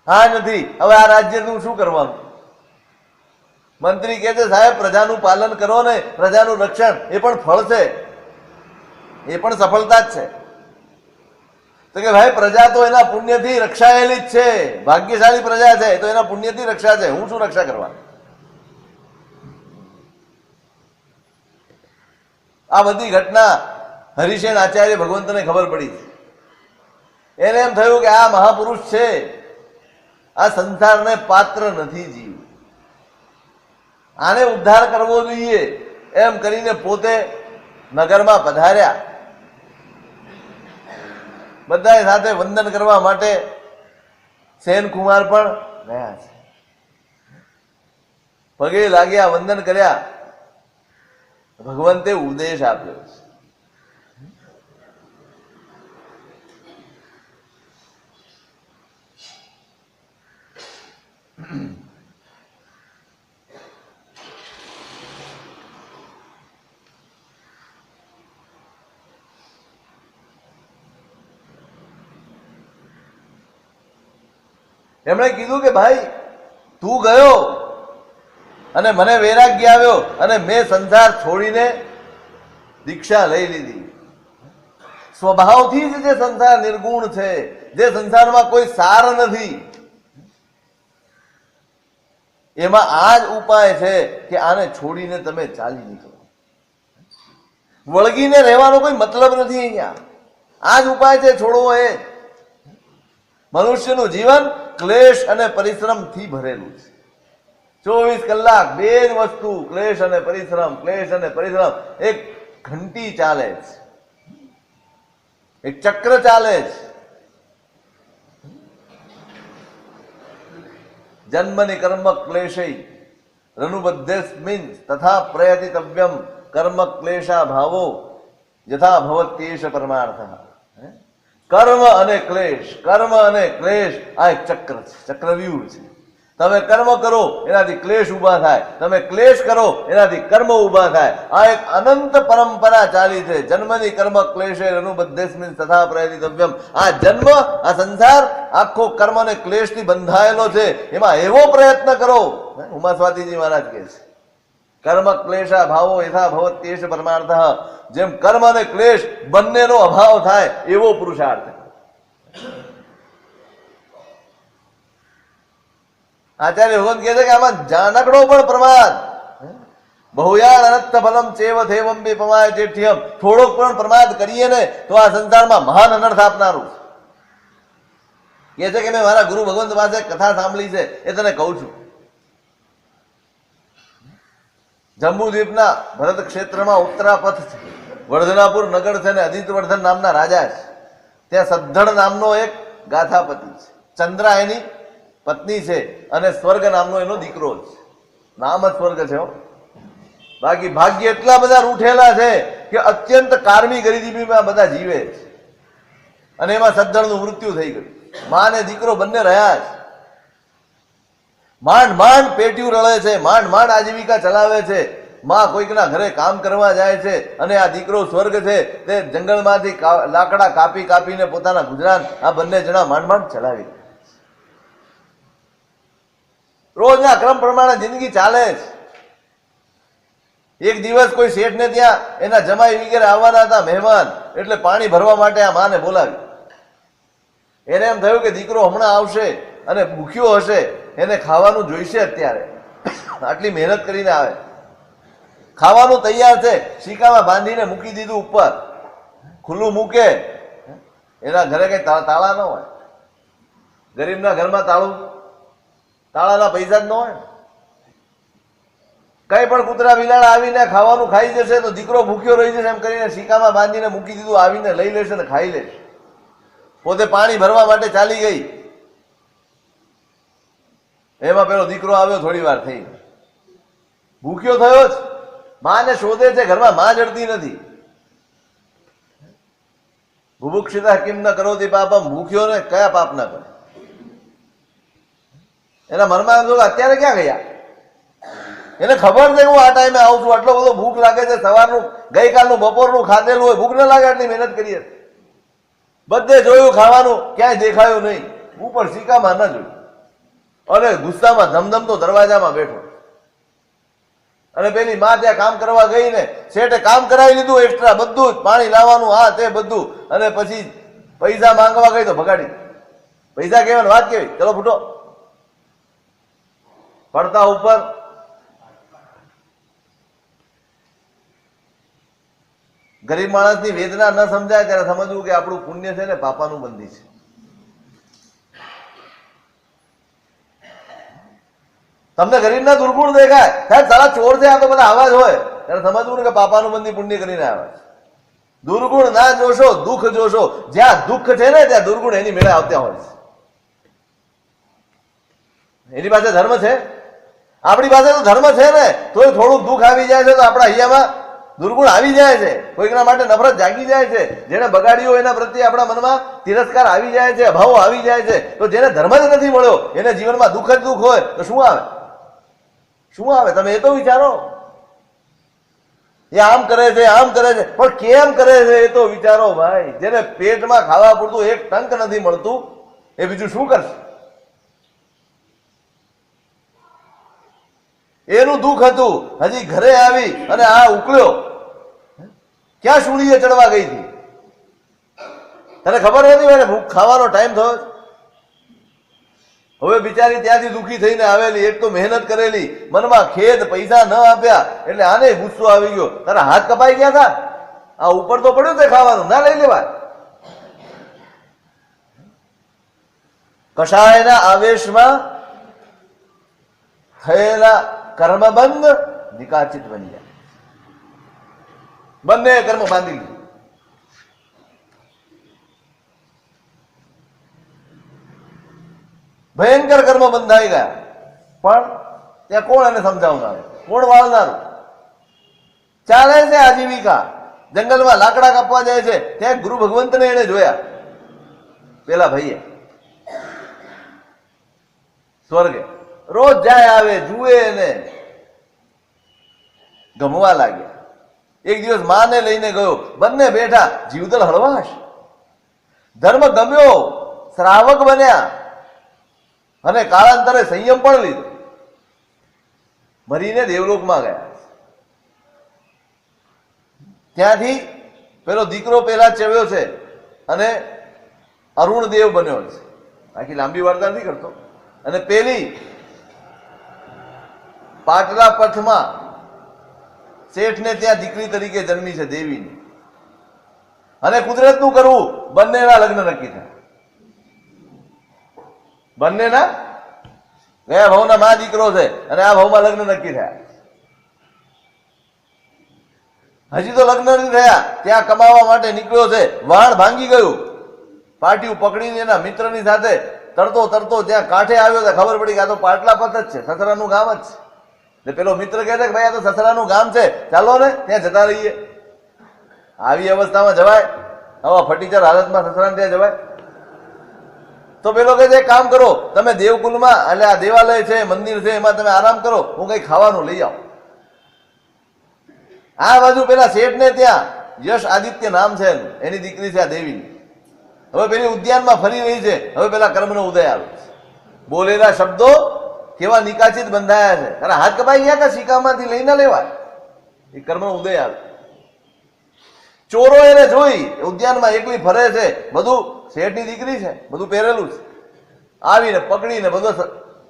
હા નથી, હવે આ રાજ્યનું શું કરવાનું? મંત્રી કહે છે, સાહેબ પ્રજાનું પાલન કરો ને, પ્રજાનું રક્ષણ, એ પણ ફળ છે, એ પણ સફળતા જ છે. તો કે ભાઈ પ્રજા તો એના પુણ્યથી રક્ષાયેલી જ છે, ભાગ્યશાળી પ્રજા છે, તો એના પુણ્યથી રક્ષા છે, હું શું રક્ષા કરવા? આ બધી ઘટના હરિશેન આચાર્ય ભગવંતને ખબર પડી. એને એમ થયું કે આ મહાપુરુષ છે, આ સંસારને પાત્ર નથી જીવ, આને ઉદ્ધાર કરવો જોઈએ, એમ કરીને પોતે નગરમાં પધાર્યા. બધા સાથે વંદન કરવા માટે સેનકુમાર પણ ગયા છે. પગે લાગ્યા, વંદન કર્યા. ભગવંતે ઉદ્દેશ આપ્યો છે. એમણે કીધું કે ભાઈ તું ગયો અને મને વૈરાગ્ય આવ્યો અને મેં સંસાર છોડીને દીક્ષા લઈ લીધી. સ્વભાવથી જ જે સંસાર નિર્ગુણ છે, જે સંસારમાં કોઈ સાર નથી, એમાં આ જ ઉપાય છે કે આને છોડીને તમે ચાલી નીકળો. વળગીને રહેવાનો કોઈ મતલબ નથી અહીંયા. આ જ ઉપાય છે, છોડવો એ. મનુષ્યનું જીવન ક્લેશ અને પરિશ્રમથી ભરેલું છે. 24 કલાક બે જ વસ્તુ, ક્લેશ અને પરિશ્રમ, ક્લેશ અને પરિશ્રમ. એક ઘંટી ચાલે છે, એક ચક્ર ચાલે છે. જન્મની કર્મ ક્લેશૈ રનુબદ્ધેસ્મિન તથા પ્રયતિતવ્યમ કર્મ ક્લેશા ભાવો યથા ભવત્યેષ પરમાર્થઃ. કર્મ અને ક્લેશ, કર્મ અને ક્લેશ, આ એક ચક્ર છે, ચક્રવ્યૂહ છે. તમે કર્મ કરો એનાથી ક્લેશ ઉભા થાય, તમે ક્લેશ કરો એનાથી કર્મ ઉભા થાય. આ એક અનંત પરંપરા ચાલી છે. જન્મની કર્મ ક્લેશે અનુબદ્ધેસ્મિન તથા પ્રયતિતવ્યમ. આ જન્મ, આ સંસાર આખો કર્મ અને ક્લેશથી બંધાયેલો છે. એમાં એવો પ્રયત્ન કરો, ઉમા સ્વાતિજી મહારાજ કહે છે, કર્મ ક્લેશા ભાવો યથા ભવત્યેષ પરમાર્થઃ. જેમ કર્મ અને ક્લેશ બંનેનો અભાવ થાય એવો પુરુષાર્થ. આચાર્ય ભગવાન કહે છે કે આમાં જાનકડો પણ પ્રમાદ. બહુયાન અનંત ફલમ ચેવ થેવમ વિપમાય ચેઠ્યમ. થોડોક પણ પ્રમાદ કરીએ ને તો આ સંસારમાં મહાન અનર્થ આપનારું. કહે છે કે મેં મારા ગુરુ ભગવંત પાસે કથા સાંભળી છે, એ તને કહું છું. જંબુદ્વીપના ભરત ક્ષેત્રમાં ઉત્તરાપથ છે, વર્ધનાપુર નગર છે, ને અદિતવર્ધન નામના રાજા છે. ત્યાં સદ્ધડ નામનો એક ગાથાપતિ છે. ચંદ્રા એની પત્ની છે અને સ્વર્ગ નામનો એનો દીકરો છે. નામ જ સ્વર્ગ છે. બાકી ભાગ્ય એટલા બધા રૂઠેલા છે કે અત્યંત કારમી ગરીબીમાં બધા જીવે છે. અને એમાં સદ્ધડનું મૃત્યુ થઈ ગયું. માં ને દીકરો બંને રહ્યા છે. માંડ માંડ પેટ્યું રળે છે, માંડ માંડ આજીવિકા ચલાવે છે. માં કોઈકના ઘરે કામ કરવા જાય છે અને આ દીકરો સ્વર્ગ છે તે જંગલમાંથી લાકડા કાપી કાપીને પોતાના ગુજરાન આ બંને જણા માંડ માંડ ચલાવી. રોજના ક્રમ પ્રમાણે જિંદગી ચાલે છે. એક દિવસ કોઈ શેઠને ત્યાં એના જમાઈ વગેરે આવવાના હતા મહેમાન, એટલે પાણી ભરવા માટે આ માને બોલાવી. એને એમ થયું કે દીકરો હમણાં આવશે અને ભૂખ્યો હશે, એને ખાવાનું જોઈશે. અત્યારે આટલી મહેનત કરીને આવે, ખાવાનું તૈયાર છે, શીકામાં બાંધીને મૂકી દીધું ઉપર, ખુલ્લું મૂકે. એના ઘરે કઈ તાળા ન હોય. ગરીબના ઘરમાં તાળાના પૈસા જ ન હોય. કઈ પણ કૂતરા બિલાડા આવીને ખાવાનું ખાઈ જશે તો દીકરો ભૂખ્યો રહી જશે એમ કરીને શીકામાં બાંધીને મૂકી દીધું, આવીને લઈ લેશે ને ખાઈ લેશે. પોતે પાણી ભરવા માટે ચાલી ગઈ, એમાં પેલો દીકરો આવ્યો, થોડી વાર થઈ, ભૂખ્યો થયો જ, માને શોધે છે, ઘરમાં માં જડતી નથી. બુભુક્ષિતા કિમ ન કરોતિ પાપમ, ભૂખ્યો ને કયા પાપ ના કરે. એના મનમાં એમ થયું અત્યારે ક્યાં ગયા. એને ખબર છે હું આ ટાઈમે આવું છું, આટલો બધો ભૂખ લાગે છે, સવારનું ગઈકાલનું બપોરનું ખાધેલું હોય, ભૂખ ન લાગે આટલી મહેનત કરીએ. બધે જોયું ખાવાનું, ક્યાંય દેખાયું નહીં, ઉપર શીકામાં ન જોયું. અને ગુસ્સામાં ધમધમતો દરવાજામાં બેઠો. અને પેલી માં ત્યાં કામ કરવા ગઈ ને શેઠે કામ કરાવી લીધું એક્સ્ટ્રા, બધું જ પાણી લાવવાનું, હા તે બધું. અને પછી પૈસા માંગવા ગઈ તો ભગાડી. પૈસા કેવાની વાત કેવી, ચલો ફૂટો. પડતા ઉપર ગરીબ માણસની વેદના ન સમજાય ત્યારે સમજવું કે આપણું પુણ્ય છે ને પાપાનું બંધી છે. તમને ગરીબના દુર્ગુણ દેખાય, સાહેબ સારા ચોર છે આ તો બધા આવા જ હોય, ત્યારે સમજવું ને કે પાપાનું બંધી પુણ્ય કરીને આવે. દુર્ગુણ ના જોશો, દુઃખ જોશો. જ્યાં દુઃખ છે ને ત્યાં દુર્ગુણ એની મેળે આવતા હોય છે. એની પાસે ધર્મ છે, આપણી પાસે તો ધર્મ છે ને, તોય થોડું દુઃખ આવી જાય છે તો આપણા હૈયામાં દુર્ગુણ આવી જાય છે. કોઈકના માટે નફરત જાગી જાય છે, જેને બગાડ્યું એના પ્રત્યે આપણા મનમાં તિરસ્કાર આવી જાય છે, અભાવો આવી જાય છે. તો જેને ધર્મ જ નથી મળ્યો એને જીવનમાં દુઃખ જ દુઃખ હોય તો શું આવે, શું આવે? તમે એ તો વિચારો. એ આમ કરે છે, આમ કરે છે, પણ કેમ કરે છે એ તો વિચારો ભાઈ. જેને પેટમાં ખાવા પૂરતું એક ટંક નથી મળતું એ બીજું શું કરશે? એનું દુઃખ હતું, હજી ઘરે આવી અને આ ઉકળ્યો. ક્યાં સૂળીએ ચડવા ગઈ હતી, તને ખબર નથી હોય ને ભૂખ ખાવાનો ટાઈમ થયો. હવે બિચારી ત્યાંથી દુઃખી થઈને આવેલી, એક તો મહેનત કરેલી, મનમાં ખેદ, પૈસા ન આપ્યા એટલે આને ગુસ્સો આવી ગયો. તારા હાથ કપાઈ ગયા હતા, આ ઉપર તો પડ્યું છે ખાવાનું, ના લઈ લેવાય. કશાયના આવેશમાં થયેલા કર્મબંધ નિકાચિત બની જાય. બંને કર્મ બાંધી લીધું. ભયંકર કર્મ બંધાઈ ગયા. પણ ત્યાં કોણ એને સમજાવનારું, કોણ વાળનારું? ચાલે છે આજીવિકા. જંગલમાં લાકડા કાપવા જાય છે, ત્યાં ગુરુ ભગવંતને એને જોયા, પેલા ભાઈએ સ્વર્ગે. રોજ જાય આવે, જુએ એને, ગમવા લાગ્યા. એક દિવસ માને લઈને ગયો, બંને બેઠા, જીવદલ હળવાશ. ધર્મ ગમ્યો, શ્રાવક બન્યા અને કાળાંતરે સંયમ પણ લીધો. મરીને દેવલોકમાં ગયા. ત્યાંથી પેલો દીકરો પેલા ચવ્યો છે અને અરુણદેવ બન્યો છે. આખી લાંબી વાર્તા નથી કરતો. અને પેલી પાટલા પથમાં શેઠને ત્યાં દીકરી તરીકે જન્મી છે, દેવીની. અને કુદરતનું કરવું, બંનેના લગ્ન નક્કી થાય. બંનેના ગયા ભાવના માં દીકરો છે અને આ ભાવમાં લગ્ન નક્કી થયા. હજી તો લગ્ન નથી થયા, ત્યાં કમાવા માટે નીકળ્યો છે, વાણ ભાંગી ગયું. પાટિયું પકડીને એના મિત્રની સાથે તરતો તરતો ત્યાં કાંઠે આવ્યો તો ખબર પડી કે આ તો પાટલા પથ જ છે, સસરાનું ગામ જ છે. એટલે પેલો મિત્ર કહે છે કે ભાઈ આ તો સસરાનું ગામ છે, ચાલો ને ત્યાં જતા રહીએ. આવી અવસ્થામાં જવાય? આવા ફટીચર હાલતમાં સસરાને ત્યાં જવાય? તો પેલો કહે છે એક કામ કરો, તમે દેવકુલમાં, એટલે આ દેવાલય છે, મંદિર છે, એમાં તમે આરામ કરો, હું કઈ ખાવાનું લઈ આવું. આ બાજુ પેલા શેઠને ત્યાં યશ આદિત્ય નામ છે એનું, એની દીકરી છે આ દેવીની. હવે પેલી ઉદ્યાનમાં ફરી રહી છે. હવે પેલા કર્મનો ઉદય આવે. બોલેલા શબ્દો કેવા નિકાચિત બંધાયા છે. તારા હાથ કપાઈ ગયા હતા, શીકામાંથી લઈને લેવાય. એ કર્મનો ઉદય આવે. ચોરો એને જોઈ, ઉદ્યાનમાં એકલી ફરે છે, બધું શેઠની દીકરી છે, બધું પહેરેલું છે. આવીને પકડીને બધો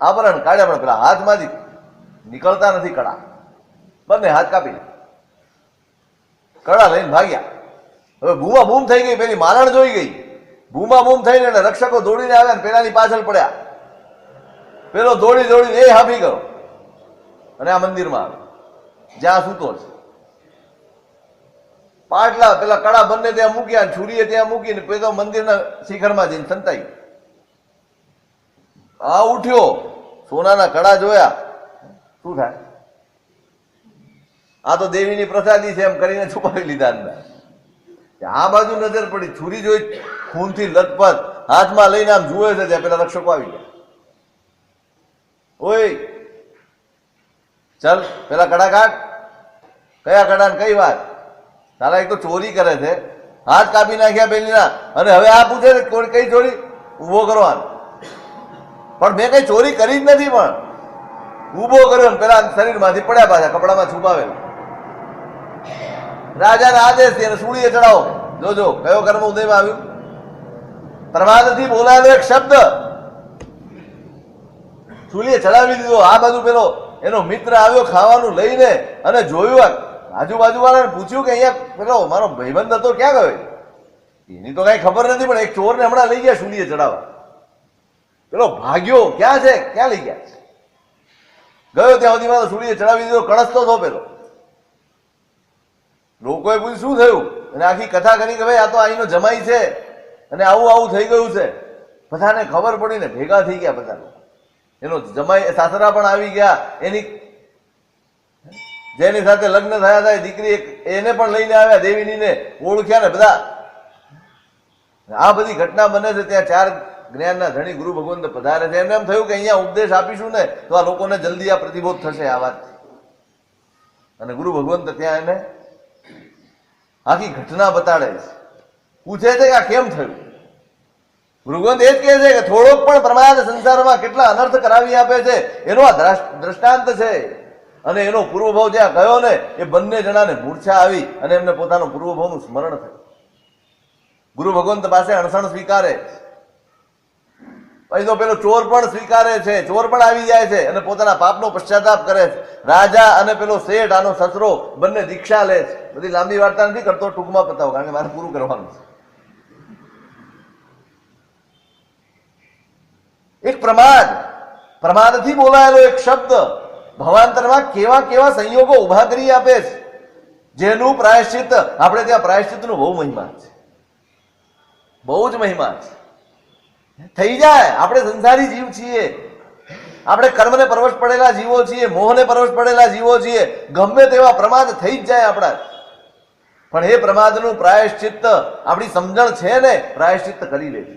આભરણ કાઢ્યા, પણ પેલા હાથમાંથી નીકળતા નથી કડા, બંને હાથ કાપી કડા લઈને ભાગ્યા. હવે બૂમા બૂમ થઈ ગઈ, પેલી મારણ જોઈ ગઈ, બૂમા બૂમ થઈને એટલે રક્ષકો દોડીને આવ્યા ને પેલાની પાછળ પડ્યા. પેલો દોડી દોડીને એ હાફી ગયો અને આ મંદિરમાં આવ્યો જ્યાં સૂતો છે. પાટલા પેલા કડા બંને ત્યાં મૂક્યા, છુરીએ ત્યાં મૂકીને પેલો મંદિરના શિખરમાં જઈને સંતાઈ. આ ઉઠ્યો, સોનાના કડા જોયા, શું થાય? આ તો દેવીની પ્રસાદી છે એમ કરીને છુપાવી લીધા અંદર. આ બાજુ નજર પડી, છુરી જોઈ, ખૂનથી લથપથ, હાથમાં લઈને આમ જુએ છે ત્યાં પેલા રક્ષકો આવી ગયા. ઓય ચાલ પેલા કડા કાઢ. કયા કડા ને કઈ વાત? તારા એક તો ચોરી કરે છે, હાથ કાપી નાખ્યા પેલીના, અને હવે આ પૂછે કઈ ચોરી? ઉભો કરવાનો. પણ મેં કઈ ચોરી કરી જ નથી, પણ ઉભો કર્યો ને પેલા શરીરમાંથી પડ્યા, પાછા કપડામાં છુપાવેલા. રાજાને આદેશ છે સૂળીએ ચડાવો. જોજો કયો કર્મ ઉદયમાં આવ્યું. પ્રમાદથી બોલાયેલો એક શબ્દ સૂલીએ ચડાવી દીધો. આ બાજુ પેલો એનો મિત્ર આવ્યો ખાવાનું લઈને, અને જોયું આજુબાજુ વાળાને પૂછ્યું કે અહીંયા પેલો મારો ભાઈબંધ હતો ક્યાં ગયો? એની તો કઈ ખબર નથી, પણ એક ચોરને હમણાં લઈ ગયા સૂલીએ ચડાવવા. પેલો ભાગ્યો, ક્યાં છે, ક્યાં લઈ ગયા? ગયો ત્યાં સુધીમાં સૂલીએ ચડાવી દીધો, કળસતો હતો પેલો. લોકોએ પૂછ્યું શું થયું, અને આખી કથા કરી કે ભાઈ આ તો અહીંનો જમાઈ છે અને આવું આવું થઈ ગયું છે. બધાને ખબર પડીને ભેગા થઈ ગયા બધા. એનો જમાઈ સાસરા પણ આવી ગયા, એની જેની સાથે લગ્ન થયા હતા દીકરી એને પણ લઈને આવ્યા, દેવીનીને ઓળખ્યા ને બધા. આ બધી ઘટના બને છે ત્યાં ચાર જ્ઞાનના ધણી ગુરુ ભગવંત પધારે છે. એમને એમ થયું કે અહીંયા ઉપદેશ આપીશું ને તો આ લોકોને જલ્દી આ પ્રતિબોધ થશે આ વાત. અને ગુરુ ભગવંત ત્યાં એને આખી ઘટના બતાડે છે, પૂછે છે કે આ કેમ થયું. ભગવંત એ જ કહે છે કે થોડોક પણ પ્રમાદ સંસારમાં કેટલા અનર્થ કરાવી આપે છે એનો આ દ્રષ્ટાંત છે. અને એનો પૂર્વભાવ જ્યાં ગયો ને એ બંને જણાને મૂર્છા આવી અને એમને પોતાનું પૂર્વભાવનું સ્મરણ થયું. ગુરુ ભગવંત પાસે અણસણ સ્વીકારે, પછી તો પેલો ચોર પણ સ્વીકારે છે, ચોર પણ આવી જાય છે અને પોતાના પાપનો પશ્ચાતાપ કરે છે. રાજા અને પેલો શેઠ આનો સસરો બંને દીક્ષા લે છે. બધી લાંબી વાર્તા નથી કરતો, ટૂંકમાં પતાવો કારણ કે મારે પૂરું કરવાનું છે. એક પ્રમાદથી બોલાયેલો એક શબ્દ ભવાંતરમાં કેવા કેવા સંયોગો ઉભા કરી આપે છે, જેનું પ્રાયશ્ચિત આપણે ત્યાં પ્રાયશ્ચિતનું બહુ મહિમા છે, બહુ જ મહિમા છે. થઈ જાય. આપણે સંસારી જીવ છીએ, આપણે કર્મને પરવશ પડેલા જીવો છીએ, મોહને પરવશ પડેલા જીવો છીએ. ગમે તેવા પ્રમાદ થઈ જ જાય આપણા. પણ એ પ્રમાદનું પ્રાયશ્ચિત આપણી સમજણ છે ને, પ્રાયશ્ચિત કરી લેજો.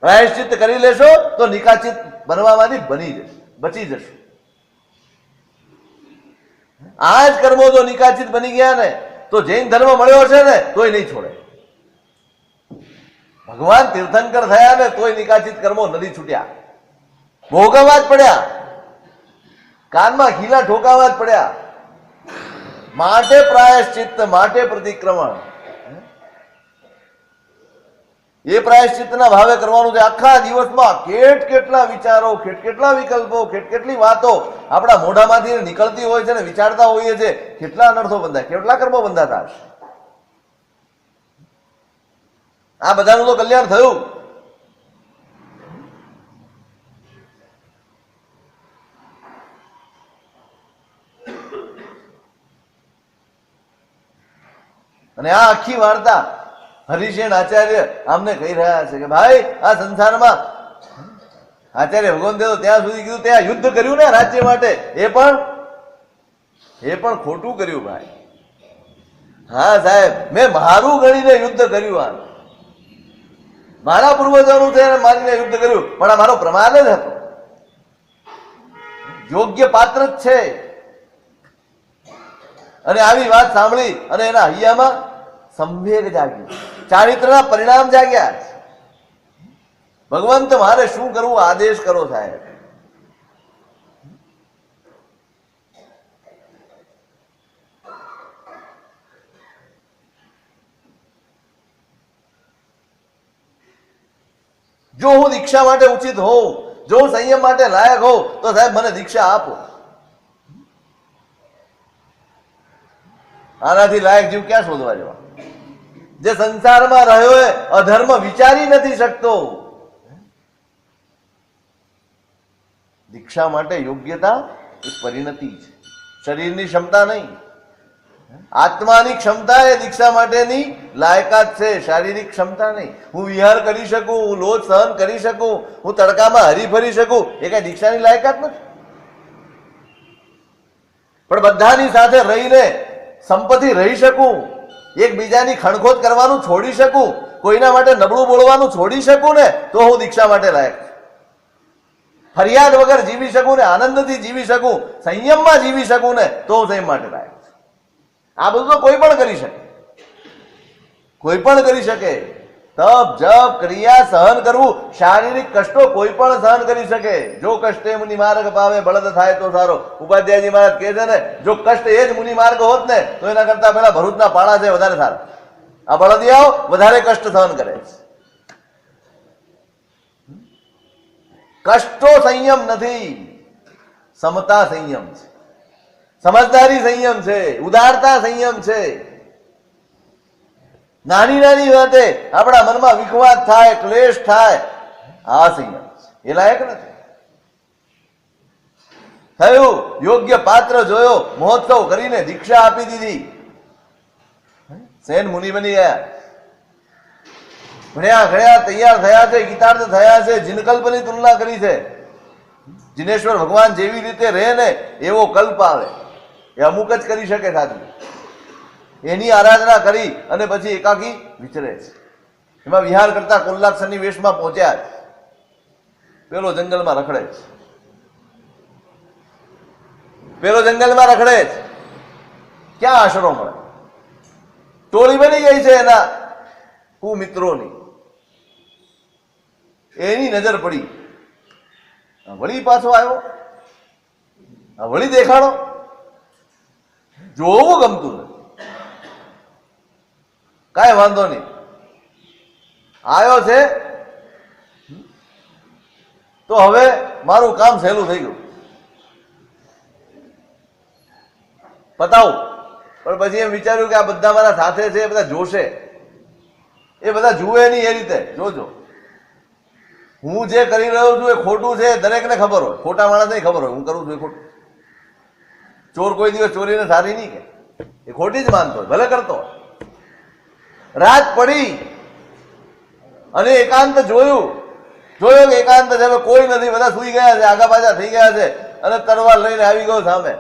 પ્રાયશ્ચિત કરી લેશો તો નિકાચિત બનવામાંથી બની જશે, બચી જશે. આ જ કર્મો જો નિકાચિત બની ગયા ને તો જૈન ધર્મ મળ્યો છે ને તોય નહીં છોડે. ભગવાન તીર્થંકર થયા ને તોય નિકાચિત કર્મો નથી છૂટ્યા, ભોગવવા જ પડ્યા, કાનમાં ખીલા ઠોકાવા જ પડ્યા. માટે પ્રાયશ્ચિત, માટે પ્રતિક્રમણ. એ પ્રાયશ્ચિતના ભાવે કરવાનું છે. આખા દિવસમાં કેટલા વિચારો, કેટલા વિકલ્પો, કેટલી વાતો આપણા મોઢામાંથી નીકળતી હોય છે ને વિચારતા હોઈએ છે. કેટલા અનર્થો બંધાય, કેટલા કર્મો બંધાતા હશે. આ બધાનું તો કલ્યાણ થયું. અને આ આખી વાર્તા હરિશેન આચાર્ય આમને કહી રહ્યા છે કે ભાઈ આ સંસારમાં આચાર્ય ભગવંતે તો ત્યાં સુધી કીધું ત્યાં યુદ્ધ કર્યું ને રાજ્ય માટે, એ પણ ખોટું કર્યું ભાઈ. હા સાહેબ, મેં મારું ગણીને યુદ્ધ કર્યું, આ મારા પૂર્વજોનું છે મારીને યુદ્ધ કર્યું, પણ આ મારો પ્રમાદ જ હતો. યોગ્ય પાત્ર જ છે. અને આવી વાત સાંભળી અને એના હૈયામાં સંવેગ જાગ્યો, ચારિત્રના પરિણામ જાગ્યા. ભગવંત મારે શું કરવું, આદેશ કરો સાહેબ. જો હું દીક્ષા માટે ઉચિત હોઉં, જો હું સંયમ માટે લાયક હોઉં, તો સાહેબ મને દીક્ષા આપો. આનાથી લાયક જીવ ક્યાં શોધવા જવા? જે સંસારમાં રહ્યો એ અધર્મ વિચારી નથી શકતો. દીક્ષા માટે યોગ્યતા એ પરિણતિ છે, શરીરની ક્ષમતા નહીં. આત્માની ક્ષમતા એ દીક્ષા માટેની લાયકાત છે, શારીરિક ક્ષમતા નહીં. હું વિહાર કરી શકું, હું લોભ સહન કરી શકું, હું તડકામાં હરી ફરી શકું, એ કઈ દીક્ષાની લાયકાત નથી. પણ બધાની સાથે રહીને સંપત્તિ રહી શકું, એકબીજાની ખણખોદ કરવાનું છોડી શકું, કોઈના માટે નબળું બોલવાનું છોડી શકું ને, તો હું દીક્ષા માટે લાયક છું. ફરિયાદ વગર જીવી શકું ને, આનંદથી જીવી શકું, સંયમમાં જીવી શકું ને, તો હું સંયમ માટે લાયક છું. આ બધું તો કોઈ પણ કરી શકે, કોઈ પણ કરી શકે. તપ જપ ક્રિયા સહન કરવું, શારીરિક કષ્ટો કોઈ પણ સહન કરી શકે. જો કષ્ટે મુનિ માર્ગ પાવે, બળદ થાય તો સારો. ઉપાધ્યાયજી મહારાજ કહે છે ને, જો કષ્ટ એ જ મુનિ માર્ગ હોત ને, તો એના કરતા પેલા ભરૂચના પાળા છે વધારે સારા. આ બળદિયાઓ વધારે કષ્ટ સહન કરે છે. કષ્ટો સંયમ નથી, સમતા સંયમ છે, સમજદારી સંયમ છે, ઉદારતા સંયમ છે. નાની નાની વાતે આપણા મનમાં વિખવાદ થાય, ક્લેશ થાય, આ સંયમ છે. એ લાયક નથી. થયું યોગ્ય પાત્ર જોયો, મહોત્સવ કરીને દીક્ષા આપી દીધી, સેન મુનિ બની ગયા. ભણ્યા ઘણ્યા તૈયાર થયા છે, ગીતાર્થ થયા છે, જીનકલ્પની તુલના કરી છે. જીનેશ્વર ભગવાન જેવી રીતે રહે ને એવો કલ્પ આવે, એ અમુક જ કરી શકે સાધુ. એની આરાધના કરી અને પછી એકાકી વિચરે છે. એમાં વિહાર કરતા કોલ્લાક્ષરની વેશમાં પહોંચ્યા છે. પેલો જંગલમાં રખડે છે, પેલો જંગલમાં રખડે છે. ક્યાં આશરો મળે? ટોળી બની ગઈ છે એના કુમિત્રોની. એની નજર પડી, વળી પાછો આવ્યો, વળી દેખાડો. જોવું ગમતું નથી, કાંઈ વાંધો નહીં, આવ્યો છે તો હવે મારું કામ સહેલું થઈ ગયું, પતાવું. પણ પછી એમ વિચાર્યું કે આ બધા મારા સાથે છે, એ બધા જોશે, એ બધા જુએ નહીં એ રીતે. જોજો, હું જે કરી રહ્યો છું એ ખોટું છે, દરેકને ખબર હોય, ખોટા માણસને ખબર હોય હું કરું છું એ ખોટું. ચોર કોઈ દિવસ ચોરીને સારી નહીં કે, એ ખોટી જ માનતો હોય, ભલે કરતો હોય. રાત પડી અને એકાંત જોયું કે એકાંત છે, હવે કોઈ નથી, બધા સુઈ ગયા છે, આગા પાછા થઈ ગયા છે, અને તરવાર લઈને આવી ગયો સામે.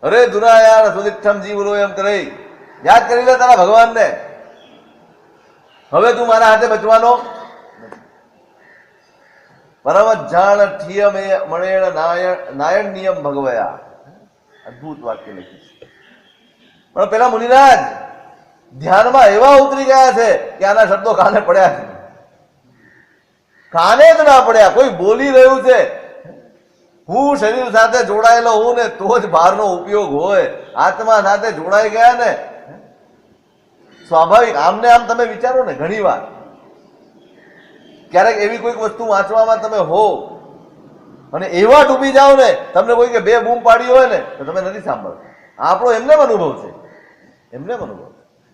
અરે દુરાયાર સુદિક્ષમ જીવરો એમ કરી યાદ કરી લે તારા ભગવાનને. હવે તું મારા હાથે બચવાનો. પરમ જાણ ઠિયમ એ મણેણ નાયણ નિયમ ભગવયા. અદભુત વાક્ય લખ્યું છે. પણ પેલા મુનિરાજ ધ્યાનમાં એવા ઉતરી ગયા છે કે આના શબ્દો કાને પડ્યા છે, કાને જ ના પડ્યા. કોઈ બોલી રહ્યું છે, હું શરીર સાથે જોડાયેલો હું ને તો જ બહારનો ઉપયોગ હોય. આત્મા સાથે જોડાઈ ગયા ને, સ્વાભાવિક. આમને આમ તમે વિચારો ને, ઘણી વાર ક્યારેક એવી કોઈક વસ્તુ વાંચવામાં તમે હો અને એવા ડૂબી જાઓ ને, તમને કોઈ કે બે બૂમ પાડી હોય ને તો તમે નથી સાંભળતા. આપણો એમને અનુભવ છે, એમને અનુભવ.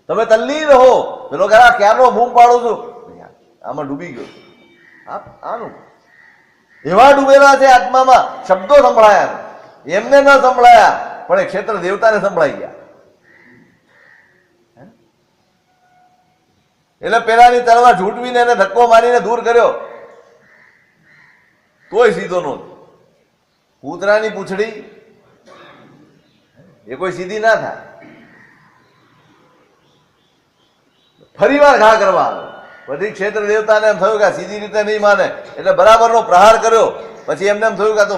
તમે તલ્લીન રહો, પેલો ક્યારનો બૂમ પાડું છું, આમાં ડૂબી ગયો છું. આનું એવા ડૂબેલા છે આત્મામાં, શબ્દો સંભળાયા, એમને ન સંભળાયા પણ એ ક્ષેત્ર દેવતાને સંભળાઈ ગયા. એટલે પેલાની તલવાર ઝૂંટવીને એને ધક્કો મારીને દૂર કર્યો, તોય સીધો નહોતો. કૂતરાની પૂંછડી એ કોઈ સીધી ના થાય. ફરી વાર ઘા કરવા આવ્યો. પછી ક્ષેત્ર દેવતાને એમ થયું કે આ સીધી રીતે નહીં માને, એટલે બરાબરનો પ્રહાર કર્યો. પછી એમને એમ થયું કે આ તો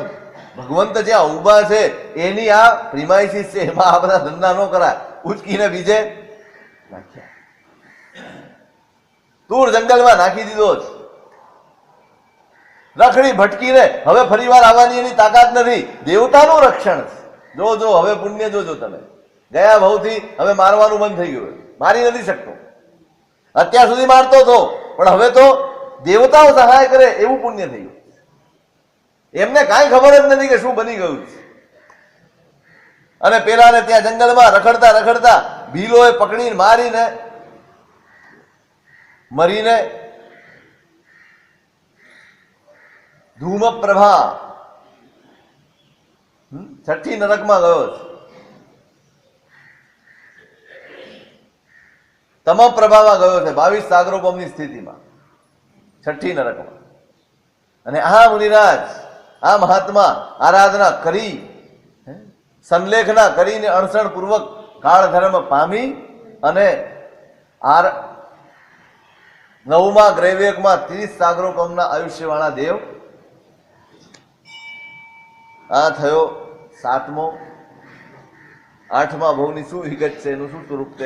ભગવંત જ્યાં ઊભા છે એની આ પ્રિમાઇસીસ છે, એમાં આ બધા ધંધા ન કરાય. ઉચકીને બીજે નાખ્યા, દૂર જંગલમાં નાખી દીધો જ. રખડી ભટકીને હવે ફરી વાર આવવાની એની તાકાત નથી. દેવતાનું રક્ષણ છે. જો હવે પુણ્ય જોજો તમે. ગયા ભાવથી હવે મારવાનું બંધ થઈ ગયું, મારી નથી શકતો. અત્યાર સુધી મારતો હતો પણ હવે તો દેવતાઓ સહાય કરે એવું પુણ્ય થયું. એમને કાંઈ ખબર જ નથી કે શું બની ગયું છે. અને પેલાને ત્યાં જંગલમાં રખડતા રખડતા ભીલોએ પકડીને મારીને મરીને ધૂમ પ્રભા છઠ્ઠી નરકમાં ગયો છે. તમામ પ્રભામાં ગયો છે 22 સાગરોપમની સ્થિતિમાં, છઠ્ઠી નરકમાં. અને આ મુનિરાજ, આ મહાત્મા આરાધના કરી, સંલેખના કરીને અણસણ પૂર્વક કાળ ધર્મ પામી અને નવમા ગ્રૈવેકમાં 30 સાગરોપમના આયુષ્યવાળા દેવ. આ થયો 7મો. 8મા ભવની શું વિગત છે, એનું શું સ્વરૂપ છે?